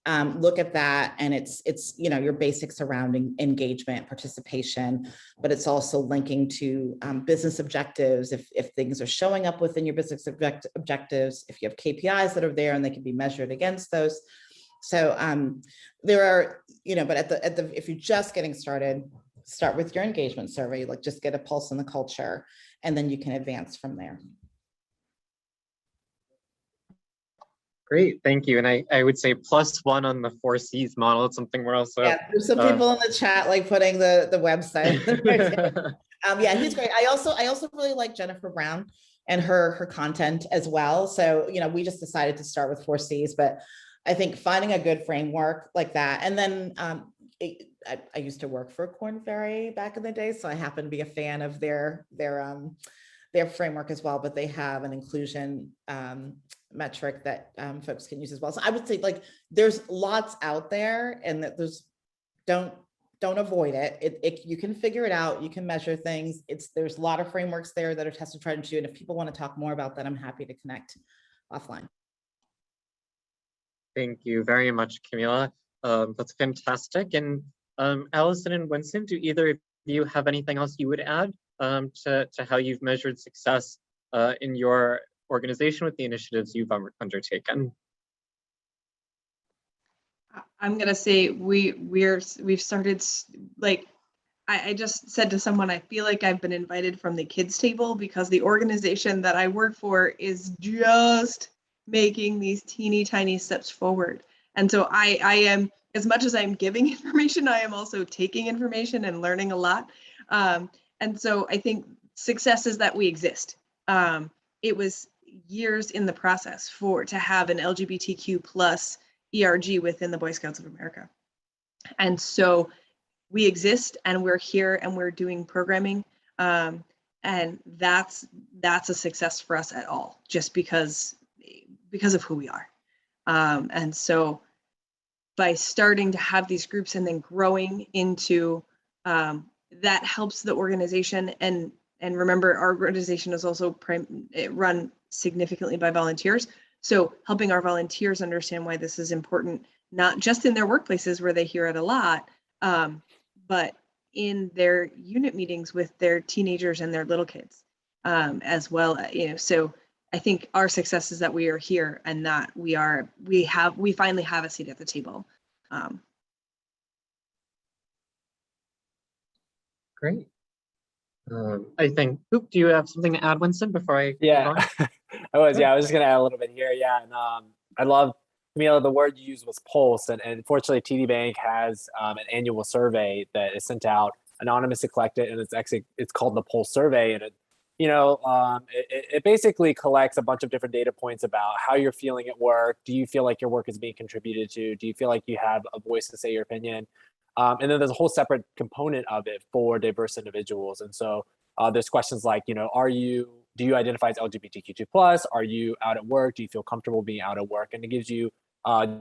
look at that, and it's your basics surrounding engagement, participation, but it's also linking to business objectives. If things are showing up within your business objectives, if you have KPIs that are there and they can be measured against those. So there are, but if you're just getting started, start with your engagement survey, like just get a pulse on the culture, and then you can advance from there. Great, thank you. And I would say +1 on the 4Cs model. It's something we're also. Yeah, there's some people in the chat like putting the website. Yeah, he's great. I also really like Jennifer Brown and her content as well. So, we just decided to start with 4Cs, but I think finding a good framework like that. And then I used to work for Korn Ferry back in the day, so I happen to be a fan of their framework as well, but they have an inclusion metric that folks can use as well. So I would say there's lots out there, and that don't avoid it. You can figure it out. You can measure things. There's a lot of frameworks there that are tested, tried and true. And if people want to talk more about that, I'm happy to connect offline. Thank you very much, Kameelah. That's fantastic. And Allison and Winston, do either of you have anything else you would add to how you've measured success in your organization with the initiatives you've undertaken? I'm gonna say we've started, like I just said to someone, I feel like I've been invited from the kids table, because the organization that I work for is just making these teeny tiny steps forward. And so I am, as much as I'm giving information, I am also taking information and learning a lot. And so I think success is that we exist. It was years in the process to have an LGBTQ plus ERG within the Boy Scouts of America. And so we exist, and we're here, and we're doing programming. And that's a success for us at all, just because of who we are. And so by starting to have these groups and then growing into, that helps the organization. And remember, our organization is also run significantly by volunteers. So helping our volunteers understand why this is important, not just in their workplaces where they hear it a lot, but in their unit meetings with their teenagers and their little kids as well. So I think our success is that we are here, and that we finally have a seat at the table. Great. I think, do you have something to add, Winston, before I Yeah, move on? I was just gonna add a little bit here. Yeah, and I love, Kameelah, the word you used was pulse, and fortunately TD Bank has an annual survey that is sent out, anonymously collected, and it's called the Pulse Survey, and it basically collects a bunch of different data points about how you're feeling at work. Do you feel like your work is being contributed to? Do you feel like you have a voice to say your opinion? And then there's a whole separate component of it for diverse individuals. And so there's questions like, do you identify as LGBTQ2+? Are you out at work? Do you feel comfortable being out at work? And it gives you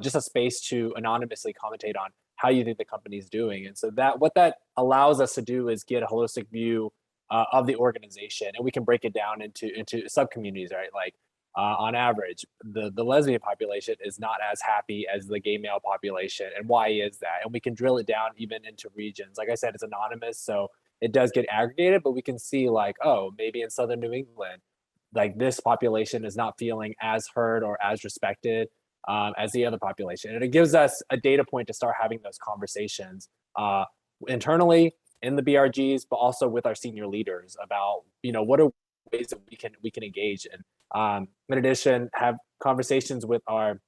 just a space to anonymously commentate on how you think the company is doing. And so what that allows us to do is get a holistic view of the organization, and we can break it down into sub-communities, right? Like on average, the lesbian population is not as happy as the gay male population. And why is that? And we can drill it down even into regions. Like I said, it's anonymous, so it does get aggregated, but we can see like, oh, maybe in Southern New England, like this population is not feeling as heard or as respected as the other population. And it gives us a data point to start having those conversations internally in the BRGs, but also with our senior leaders about, what are ways that we can engage in. In addition, have conversations with our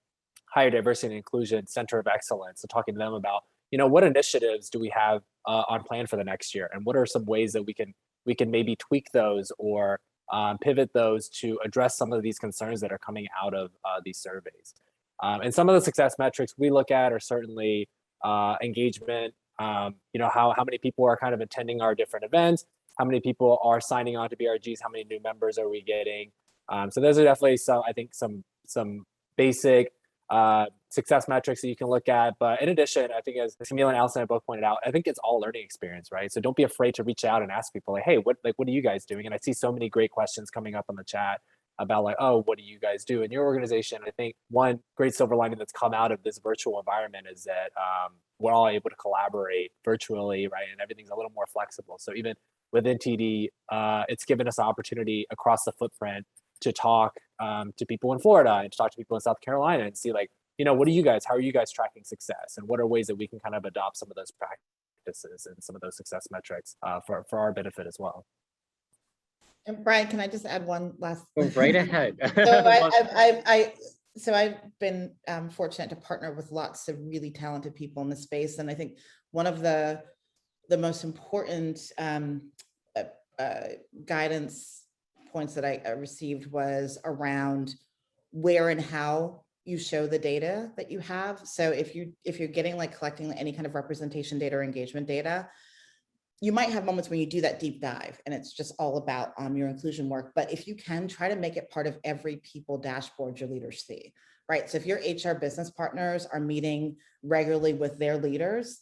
Higher Diversity and Inclusion Center of Excellence, and talking to them about, what initiatives do we have on plan for the next year, and what are some ways that we can maybe tweak those or pivot those to address some of these concerns that are coming out of these surveys. And some of the success metrics we look at are certainly engagement, how many people are kind of attending our different events, how many people are signing on to BRGs, how many new members are we getting. So those are definitely some basic success metrics that you can look at. But in addition, I think as Kameelah and Allison have both pointed out, I think it's all learning experience, right? So don't be afraid to reach out and ask people like, hey, what are you guys doing? And I see so many great questions coming up on the chat about like, oh, what do you guys do in your organization? I think one great silver lining that's come out of this virtual environment is that we're all able to collaborate virtually, right? And everything's a little more flexible. So even within TD, it's given us an opportunity across the footprint to talk to people in Florida and to talk to people in South Carolina and see like, how are you guys tracking success? And what are ways that we can kind of adopt some of those practices and some of those success metrics for our benefit as well? And Bryan, can I just add one last? Go right ahead. So I've been fortunate to partner with lots of really talented people in the space. And I think one of the most important guidance points that I received was around where and how you show the data that you have. So if you're getting like collecting any kind of representation data or engagement data, you might have moments when you do that deep dive and it's just all about your inclusion work. But if you can, try to make it part of every people dashboard your leaders see, right? So if your HR business partners are meeting regularly with their leaders,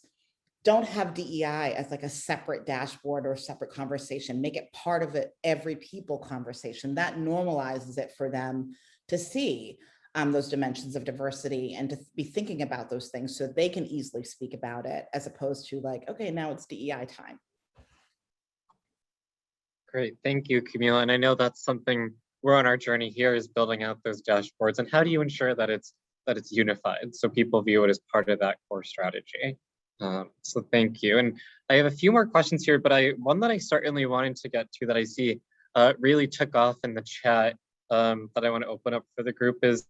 don't have DEI as like a separate dashboard or a separate conversation. Make it part of every people conversation. That normalizes it for them to see those dimensions of diversity and to be thinking about those things so they can easily speak about it, as opposed to like, okay, now it's DEI time. Great, thank you, Kameelah. And I know that's something we're on our journey here, is building out those dashboards. And how do you ensure that it's unified so people view it as part of that core strategy? So thank you. And I have a few more questions here, but one that I certainly wanted to get to that I see really took off in the chat that I want to open up for the group is,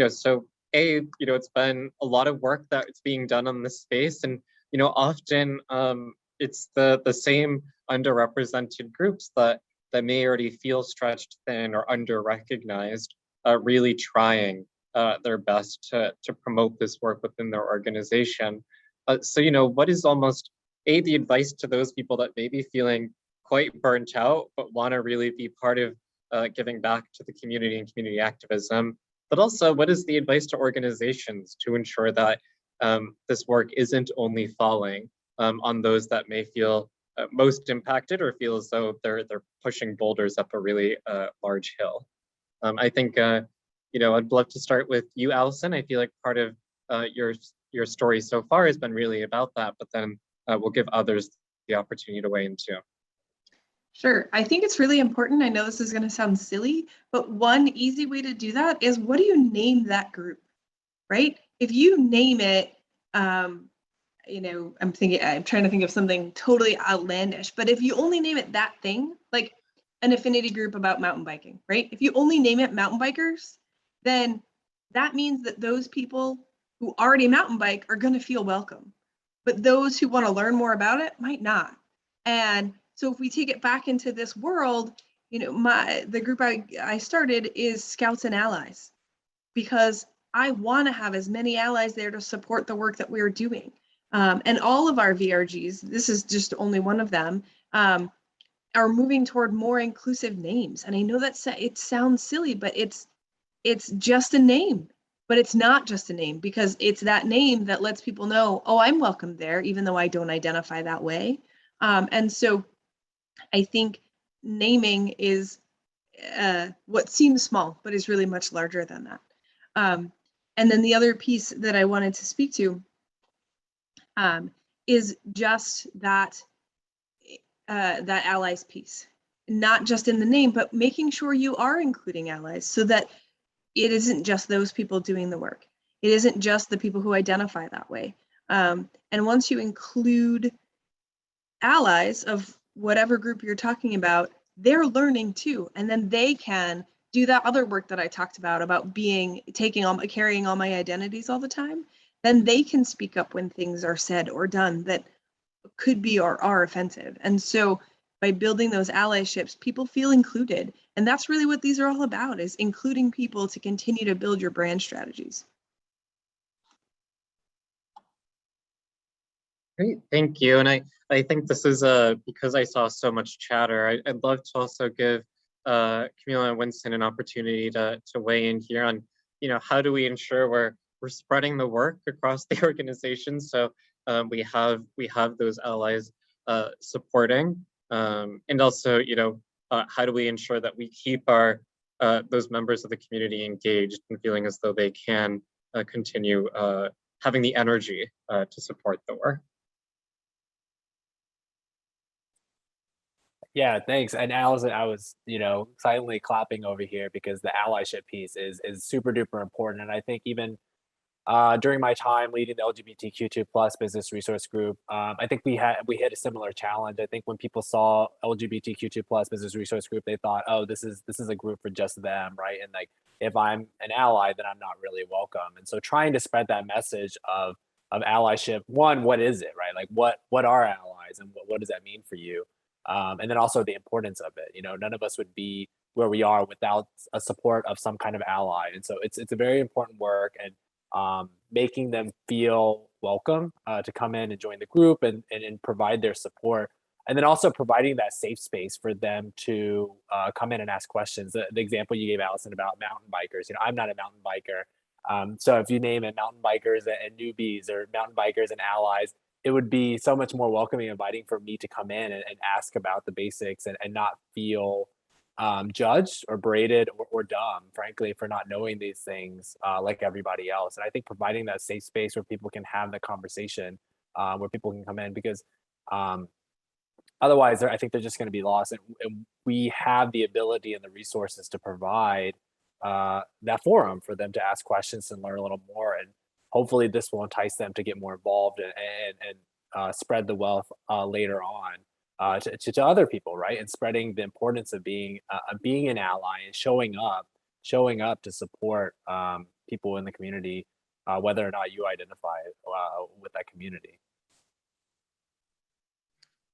so it's been a lot of work that's being done on this space, and often it's the same underrepresented groups that may already feel stretched thin or under-recognized, really trying their best to promote this work within their organization. So what is almost the advice to those people that may be feeling quite burnt out but want to really be part of giving back to the community and community activism? But also, what is the advice to organizations to ensure that this work isn't only falling on those that may feel most impacted or feel as though they're pushing boulders up a really large hill? I think I'd love to start with you, Allison. I feel like part of your story so far has been really about that, but then we'll give others the opportunity to weigh in too. Sure. I think it's really important. I know this is going to sound silly, but one easy way to do that is, what do you name that group, right? If you name it, I'm trying to think of something totally outlandish, but if you only name it that thing, like an affinity group about mountain biking, right? If you only name it mountain bikers, then that means that those people who already mountain bike are going to feel welcome, but those who want to learn more about it might not. And so if we take it back into this world, the group I started is Scouts and Allies, because I want to have as many allies there to support the work that we're doing. And all of our VRGs, this is just only one of them, are moving toward more inclusive names. And I know that it sounds silly, but it's just a name. But it's not just a name, because it's that name that lets people know, oh, I'm welcome there, even though I don't identify that way. And so I think naming is what seems small, but is really much larger than that. And then the other piece that I wanted to speak to is just that allies piece. not just in the name, but making sure you are including allies so that it isn't just those people doing the work. It isn't just the people who identify that way. And once you include allies of whatever group you're talking about, they're learning too. And then they can do that other work that I talked about carrying all my identities all the time. Then they can speak up when things are said or done that could be or are offensive. And so by building those allyships, people feel included. And that's really what these are all about, is including people to continue to build your brand strategies. Great, thank you. And I think this is because I saw so much chatter, I'd love to also give Kameelah and Winston an opportunity to weigh in here on, how do we ensure we're spreading the work across the organization, so we have those allies supporting, and also, how do we ensure that we keep our those members of the community engaged and feeling as though they can continue having the energy to support the work. Yeah, thanks. And Allison, I was, silently clapping over here because the allyship piece is super duper important. And I think even during my time leading the LGBTQ2+ business resource group, I think we hit a similar challenge. I think when people saw LGBTQ2+ business resource group, they thought, oh, this is a group for just them, right? And like, if I'm an ally, then I'm not really welcome. And so trying to spread that message of allyship, one, what is it, right? Like what are allies and what does that mean for you? And then also the importance of it. None of us would be where we are without a support of some kind of ally. And so it's a very important work, and making them feel welcome to come in and join the group and provide their support. And then also providing that safe space for them to come in and ask questions. The example you gave, Allison, about mountain bikers, I'm not a mountain biker. So if you name it mountain bikers and newbies, or mountain bikers and allies, it would be so much more welcoming and inviting for me to come in and ask about the basics and not feel judged or berated or dumb, frankly, for not knowing these things like everybody else. And I think providing that safe space where people can have the conversation, where people can come in, because otherwise I think they're just going to be lost. And we have the ability and the resources to provide that forum for them to ask questions and learn a little more. And hopefully this will entice them to get more involved and spread the wealth later on to other people, right? And spreading the importance of being an ally and showing up to support people in the community, whether or not you identify with that community.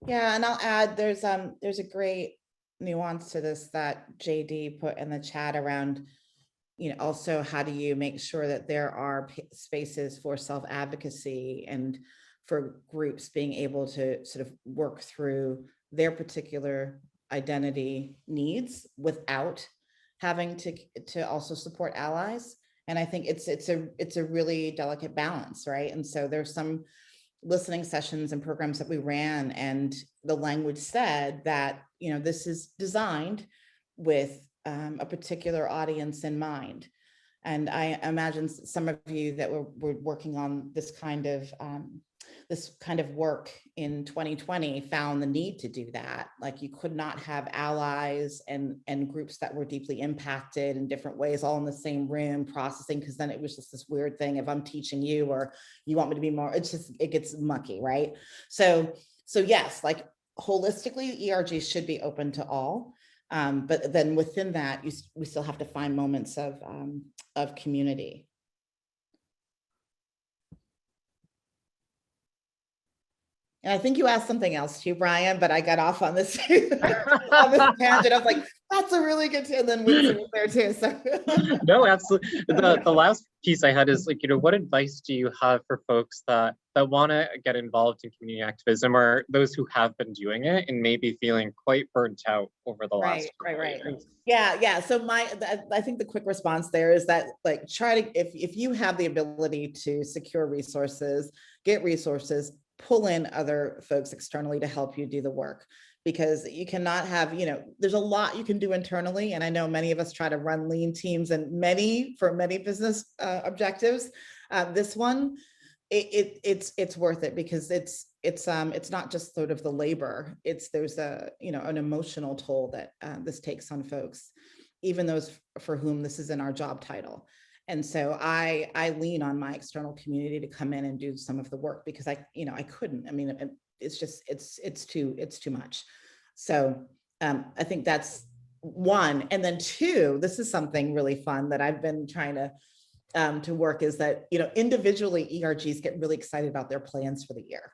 Yeah, and I'll add, there's a great nuance to this that JD put in the chat around, also how do you make sure that there are spaces for self-advocacy and for groups being able to sort of work through their particular identity needs without having to also support allies. And I think it's a really delicate balance, right? And so there's some listening sessions and programs that we ran, and the language said that, this is designed with a particular audience in mind. And I imagine some of you that were working on this kind of work in 2020 found the need to do that. Like, you could not have allies and groups that were deeply impacted in different ways all in the same room processing, because then it was just this weird thing. If I'm teaching you or you want me to be more, it gets mucky, right? So yes, like holistically, ERG should be open to all. But then within that, we still have to find moments of community. And I think you asked something else too, Bryan, but I got off on this, tangent. I was like, that's a really good, and then Winston was there too. So no, absolutely. The last piece I had is like, what advice do you have for folks that want to get involved in community activism, or those who have been doing it and maybe feeling quite burnt out over the last years? Yeah. So I think the quick response there is that, like, if you have the ability to secure resources, get resources, pull in other folks externally to help you do the work, because you cannot have, there's a lot you can do internally. And I know many of us try to run lean teams and for many business objectives. This one, it's worth it, because it's not just sort of the labor, there's an emotional toll that this takes on folks, even those for whom this isn't our job title. And so I lean on my external community to come in and do some of the work, because I couldn't. I mean, it's just it's too much. So I think that's one. And then two, this is something really fun that I've been trying to work, is that individually ERGs get really excited about their plans for the year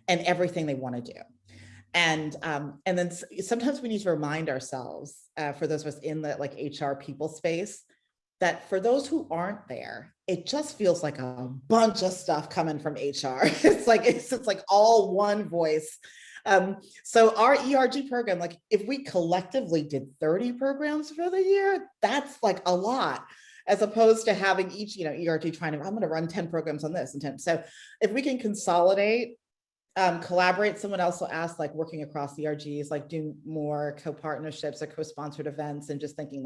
and everything they want to do. And then sometimes we need to remind ourselves, for those of us in the HR people space, that for those who aren't there, it just feels like a bunch of stuff coming from HR. It's like all one voice. So our ERG program, if we collectively did 30 programs for the year, that's like a lot, as opposed to having each ERG trying to, I'm going to run 10 programs on this and 10. So if we can consolidate, collaborate. Someone also asked, working across the ERGs, do more co-partnerships or co-sponsored events, and just thinking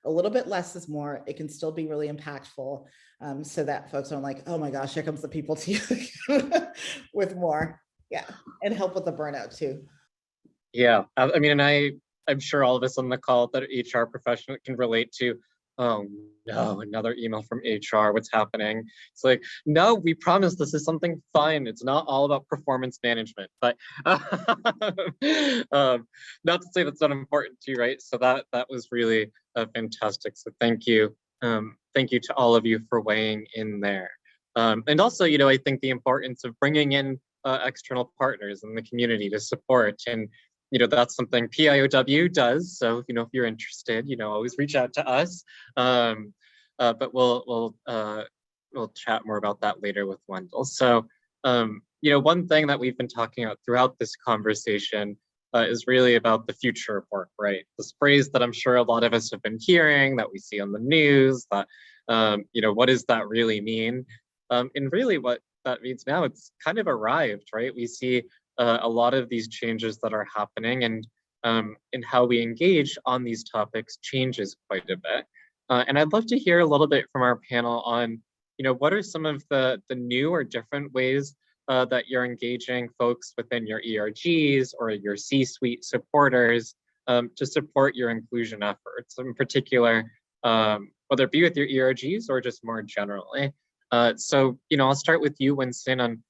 a little bit less is more. It can still be really impactful, so that folks aren't like, oh my gosh, here comes the people to you with more. Yeah, and help with the burnout too. Yeah, I mean, and I'm sure all of us on the call that are HR professional can relate to. Oh no, another email from HR, what's happening? It's like, no, we promise this is something fun. It's not all about performance management, but not to say that's not important too, right? So that was really fantastic. So thank you. Thank you to all of you for weighing in there. And also, I think the importance of bringing in external partners in the community to support, and that's something PIOW does. So, if you're interested, always reach out to us. But we'll chat more about that later with Wendell. So, one thing that we've been talking about throughout this conversation is really about the future of work, right? This phrase that I'm sure a lot of us have been hearing, that we see on the news, that, what does that really mean? And really what that means now, it's kind of arrived, right? We see a lot of these changes that are happening, and how we engage on these topics changes quite a bit. And I'd love to hear a little bit from our panel on, what are some of the new or different ways that you're engaging folks within your ERGs or your C-suite supporters to support your inclusion efforts, in particular, whether it be with your ERGs or just more generally. So, I'll start with you, Winston, on,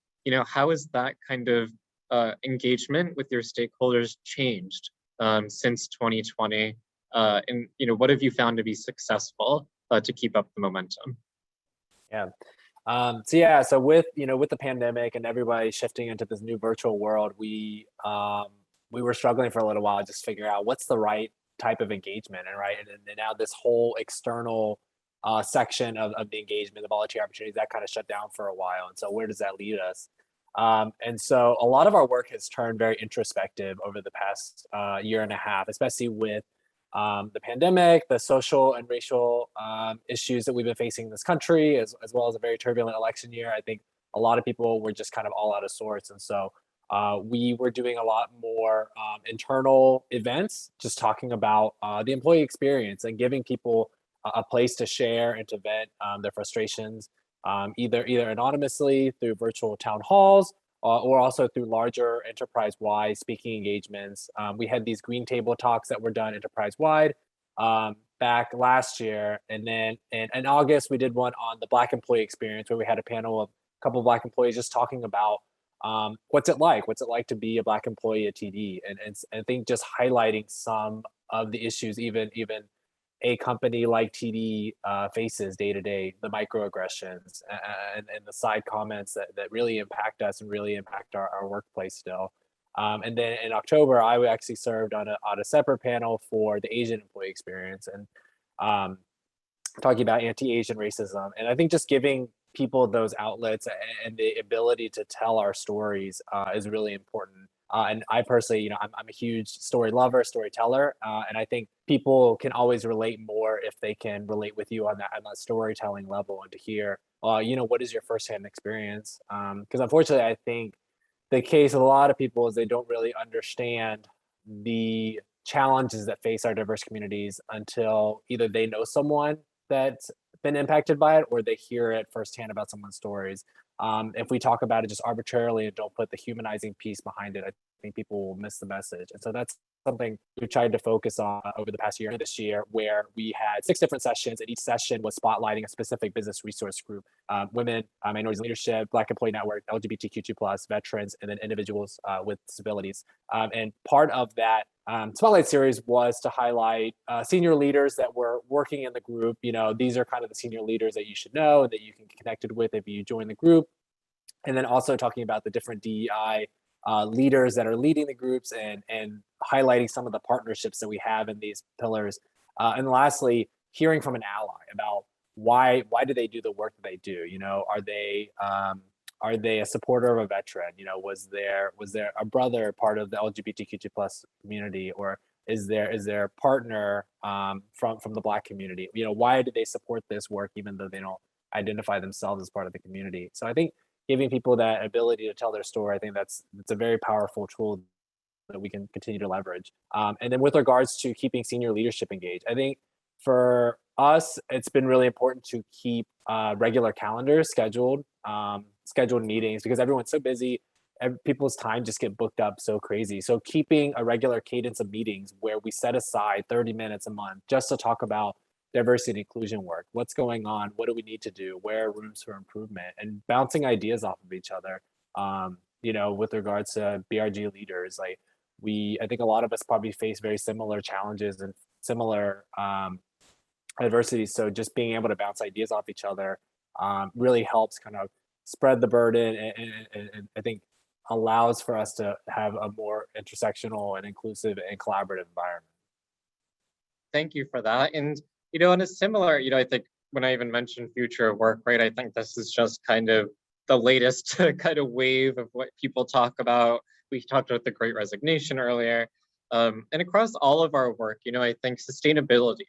how is that kind of engagement with your stakeholders changed since 2020? And, what have you found to be successful to keep up the momentum? Yeah. So with the pandemic and everybody shifting into this new virtual world, we were struggling for a little while just figure out what's the right type of engagement, and now this whole external section of the engagement, the volunteer opportunities, that kind of shut down for a while. And so where does that lead us? And so a lot of our work has turned very introspective over the past year and a half, especially with the pandemic, the social and racial issues that we've been facing in this country, as well as a very turbulent election year. I think a lot of people were just kind of all out of sorts. And so we were doing a lot more internal events, just talking about the employee experience and giving people a place to share and to vent their frustrations, either anonymously through virtual town halls or also through larger enterprise-wide speaking engagements. We had these green table talks that were done enterprise-wide back last year. And then in August, we did one on the Black employee experience, where we had a panel of a couple of Black employees just talking about what's it like to be a Black employee at TD. And I think just highlighting some of the issues, even a company like TD faces day to day, the microaggressions and the side comments that really impact us and really impact our workplace still. And then in October, I actually served on a separate panel for the Asian employee experience, and talking about anti-Asian racism. And I think just giving people those outlets and the ability to tell our stories is really important. And I personally, I'm a huge story lover, storyteller, and I think people can always relate more if they can relate with you on that storytelling level, and to hear, what is your firsthand experience? Because unfortunately, I think the case of a lot of people is they don't really understand the challenges that face our diverse communities until either they know someone that's been impacted by it, or they hear it firsthand about someone's stories. If we talk about it just arbitrarily and don't put the humanizing piece behind it, I think people will miss the message. And so that's something we've tried to focus on over the past year and this year, where we had 6 different sessions, and each session was spotlighting a specific business resource group: women, minorities in leadership, Black Employee Network, LGBTQ2+, veterans, and then individuals with disabilities. And part of that spotlight series was to highlight senior leaders that were working in the group. You know, these are kind of the senior leaders that you should know, that you can get connected with if you join the group. And then also talking about the different DEI leaders that are leading the groups, and highlighting some of the partnerships that we have in these pillars. And lastly, hearing from an ally about why do they do the work that they do? You know, are they a supporter of a veteran? You know, was there a brother part of the LGBTQ2+ community, or is there a partner from the Black community? You know, why do they support this work even though they don't identify themselves as part of the community? So I think giving people that ability to tell their story, I think that's a very powerful tool that we can continue to leverage. And then with regards to keeping senior leadership engaged, I think for us, it's been really important to keep regular calendars scheduled meetings, because everyone's so busy. People's time just get booked up so crazy. So keeping a regular cadence of meetings where we set aside 30 minutes a month just to talk about diversity and inclusion work, what's going on, what do we need to do, where are rooms for improvement, and bouncing ideas off of each other. You know, with regards to BRG leaders, like I think a lot of us probably face very similar challenges and similar adversities. So just being able to bounce ideas off each other really helps kind of spread the burden, and I think allows for us to have a more intersectional and inclusive and collaborative environment. Thank you for that. And, you know, on a similar, you know, I think when I even mentioned future of work, right, I think this is just kind of the latest kind of wave of what people talk about. We talked about the Great Resignation earlier. And across all of our work, you know, I think sustainability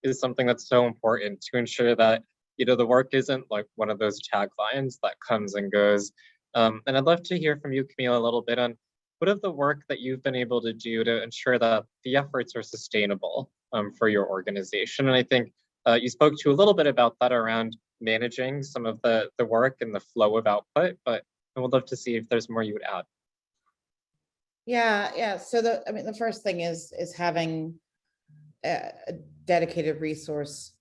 is something that's so important to ensure that, you know, the work isn't like one of those taglines that comes and goes. And I'd love to hear from you, Kameelah, a little bit on what of the work that you've been able to do to ensure that the efforts are sustainable for your organization. And I think you spoke to a little bit about that around managing some of the work and the flow of output, but I would love to see if there's more you would add. Yeah. So the first thing is having a dedicated resource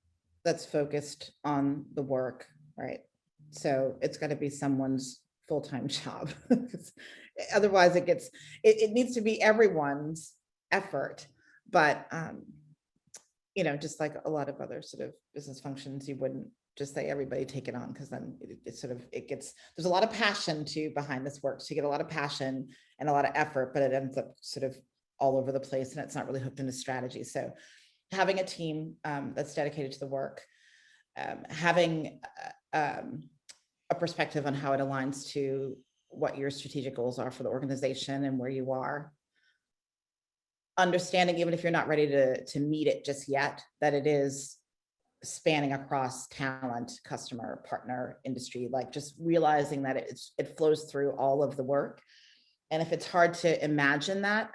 that's focused on the work, right? So it's got to be someone's full-time job. Otherwise it needs to be everyone's effort. But you know, just like a lot of other sort of business functions, you wouldn't just say everybody take it on, because then there's a lot of passion behind this work. So you get a lot of passion and a lot of effort, but it ends up sort of all over the place, and it's not really hooked into strategy. So having a team that's dedicated to the work, having a perspective on how it aligns to what your strategic goals are for the organization and where you are. Understanding, even if you're not ready to meet it just yet, that it is spanning across talent, customer, partner, industry, like just realizing that it flows through all of the work. And if it's hard to imagine that,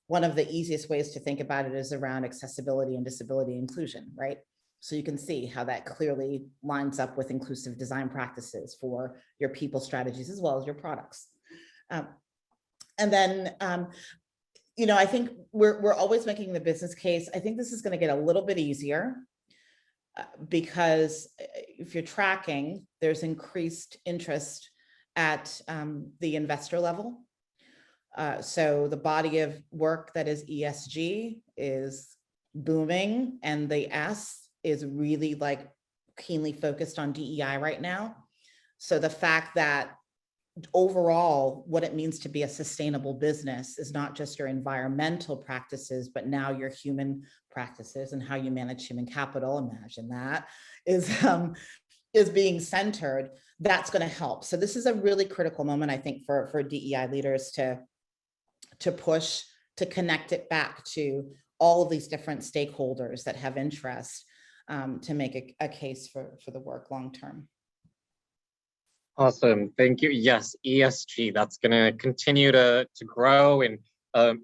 one of the easiest ways to think about it is around accessibility and disability inclusion, right? So you can see how that clearly lines up with inclusive design practices for your people strategies as well as your products. And then, you know, I think we're always making the business case. I think this is going to get a little bit easier because if you're tracking, there's increased interest at the investor level. So the body of work that is ESG is booming, and the S is really like keenly focused on DEI right now. So the fact that overall what it means to be a sustainable business is not just your environmental practices, but now your human practices and how you manage human capital, imagine that, is being centered. That's going to help. So this is a really critical moment, I think, for DEI leaders to push, to connect it back to all of these different stakeholders that have interest to make a case for the work long term. Awesome, thank you. Yes, ESG, that's going to continue to grow and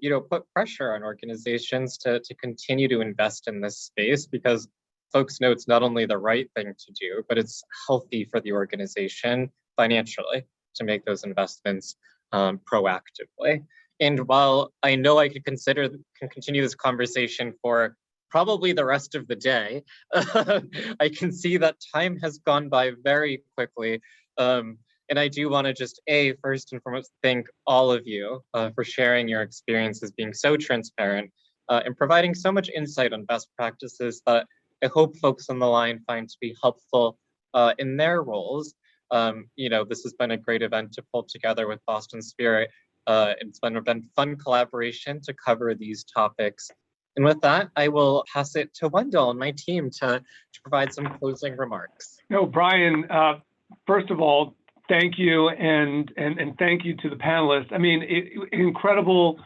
you know, put pressure on organizations to continue to invest in this space, because folks know it's not only the right thing to do, but it's healthy for the organization financially to make those investments proactively. And while I know I can continue this conversation for probably the rest of the day, I can see that time has gone by very quickly. And I do want to just, first and foremost, thank all of you for sharing your experiences, being so transparent, and providing so much insight on best practices that I hope folks on the line find to be helpful in their roles. This has been a great event to pull together with Boston Spirit. It's been a fun collaboration to cover these topics. And with that, I will pass it to Wendell and my team to provide some closing remarks. No, Bryan, first of all, thank you, and thank you to the panelists. I mean, incredible,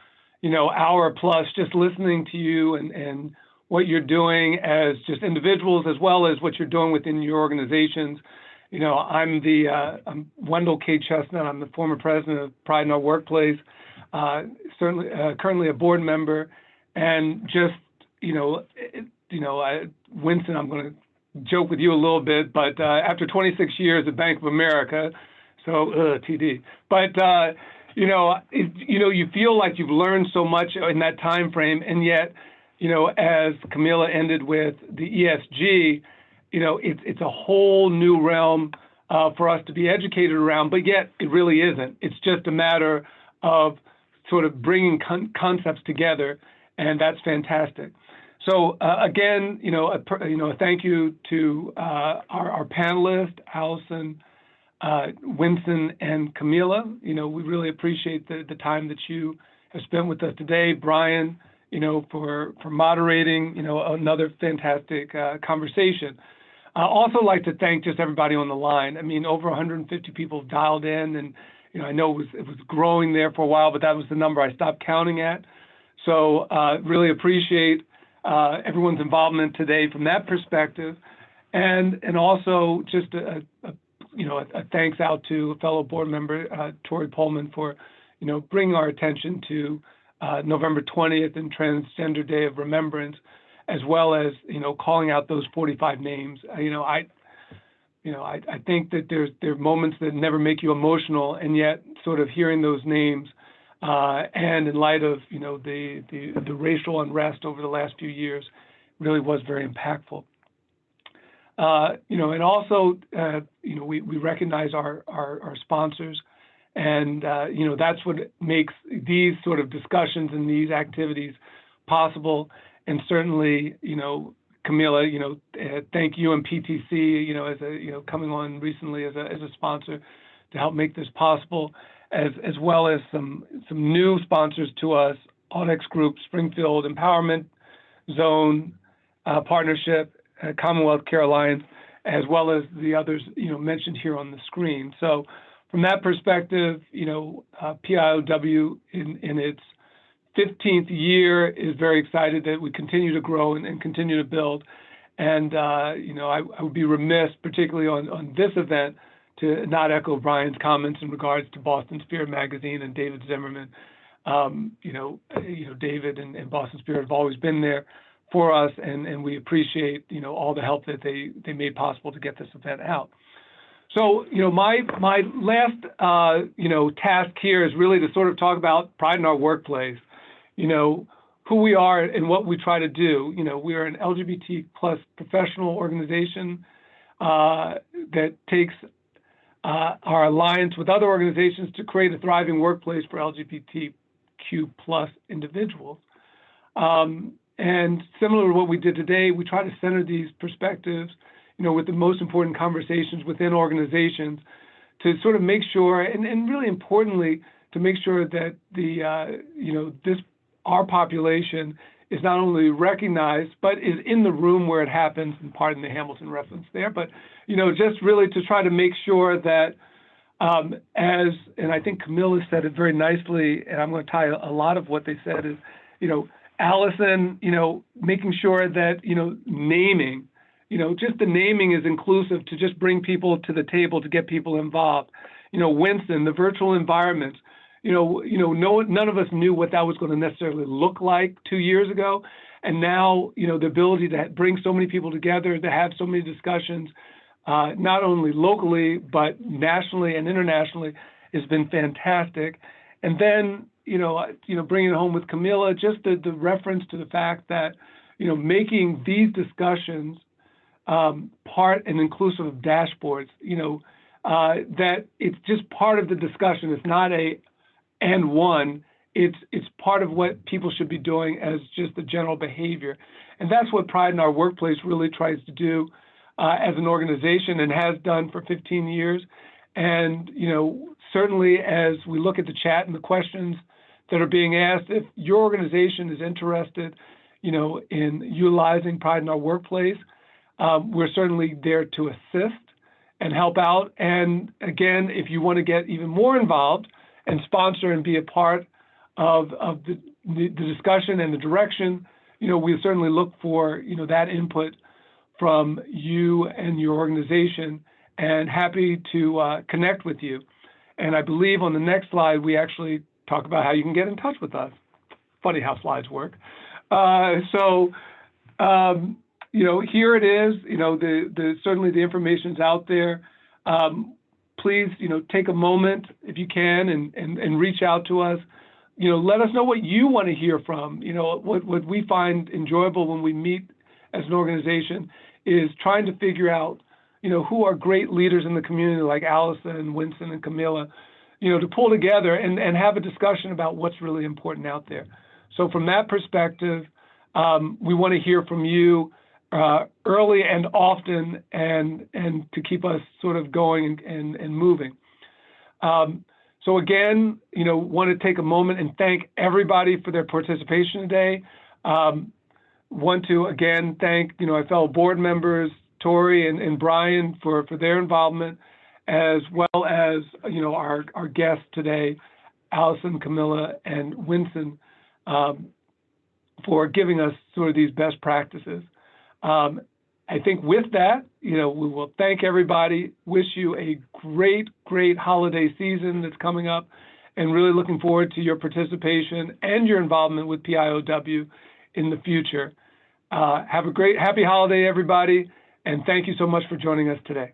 hour plus just listening to you and what you're doing as just individuals, as well as what you're doing within your organizations. I'm Wendell K. Chestnut. I'm the former president of Pride in Our Workplace, certainly currently a board member, and just, Winston, I'm going to joke with you a little bit, but after 26 years at Bank of America, so TD, but you feel like you've learned so much in that time frame, and yet, as Kameelah ended with the ESG, it's a whole new realm for us to be educated around, but yet it really isn't. It's just a matter of sort of bringing concepts together, and that's fantastic. So again, a thank you to our panelists, Allison, Winston, and Kameelah. We really appreciate the time that you have spent with us today. Bryan, for moderating, another fantastic conversation. I also like to thank just everybody on the line. I mean, over 150 people dialed in, and I know it was growing there for a while, but that was the number I stopped counting at. So really appreciate everyone's involvement today from that perspective, and also just a thanks out to fellow board member Tori Kaufmann for bringing our attention to November 20th and Transgender Day of Remembrance, as well as calling out those 45 names. I think that there are moments that never make you emotional, and yet sort of hearing those names, and in light of the racial unrest over the last few years, really was very impactful. And also we recognize our sponsors, and that's what makes these sort of discussions and these activities possible. And certainly, Kameelah, thank you and PTC, as coming on recently as a sponsor to help make this possible, as well as some new sponsors to us: Audex Group, Springfield Empowerment Zone Partnership, Commonwealth Care Alliance, as well as the others mentioned here on the screen. So, from that perspective, PIOW in its 15th year is very excited that we continue to grow and continue to build. And, I would be remiss, particularly on this event, to not echo Bryan's comments in regards to Boston Spirit Magazine and David Zimmerman. David and Boston Spirit have always been there for us, and we appreciate, all the help that they made possible to get this event out. So, my last, task here is really to sort of talk about Pride in Our Workplace. Who we are and what we try to do. We are an LGBT plus professional organization that takes our alliance with other organizations to create a thriving workplace for LGBTQ plus individuals. And similar to what we did today, we try to center these perspectives, with the most important conversations within organizations to sort of make sure, and really importantly, to make sure that our population is not only recognized, but is in the room where it happens, and pardon the Hamilton reference there, but, just really to try to make sure that and I think Kameelah said it very nicely, and I'm going to tie a lot of what they said is, Allison, making sure that, naming, just the naming is inclusive to just bring people to the table to get people involved. Winston, the virtual environments, none of us knew what that was going to necessarily look like 2 years ago. And now, the ability to bring so many people together, to have so many discussions, not only locally, but nationally and internationally, has been fantastic. And then, bringing it home with Kameelah, just the reference to the fact that, making these discussions part and inclusive of dashboards, that it's just part of the discussion. It's not and one. It's part of what people should be doing as just the general behavior. And that's what Pride in Our Workplace really tries to do as an organization and has done for 15 years. And, certainly as we look at the chat and the questions that are being asked, if your organization is interested, in utilizing Pride in Our Workplace, we're certainly there to assist and help out. And again, if you want to get even more involved and sponsor and be a part of the discussion and the direction, we certainly look for, that input from you and your organization, and happy to connect with you. And I believe on the next slide, we actually talk about how you can get in touch with us. Funny how slides work. Here it is, certainly the information's out there. Please, take a moment if you can and reach out to us. Let us know what you want to hear from. What we find enjoyable when we meet as an organization is trying to figure out, who are great leaders in the community like Allison, Winston, and Kameelah, to pull together and have a discussion about what's really important out there. So from that perspective, we want to hear from you early and often, and to keep us sort of going and moving. So again, want to take a moment and thank everybody for their participation today. Want to again thank our fellow board members, Tori and Bryan, for their involvement, as well as our guests today, Allison, Kameelah, and Winston, for giving us sort of these best practices. I think with that, we will thank everybody, wish you a great holiday season that's coming up, and really looking forward to your participation and your involvement with PIOW in the future. Have a happy holiday, everybody, and thank you so much for joining us today.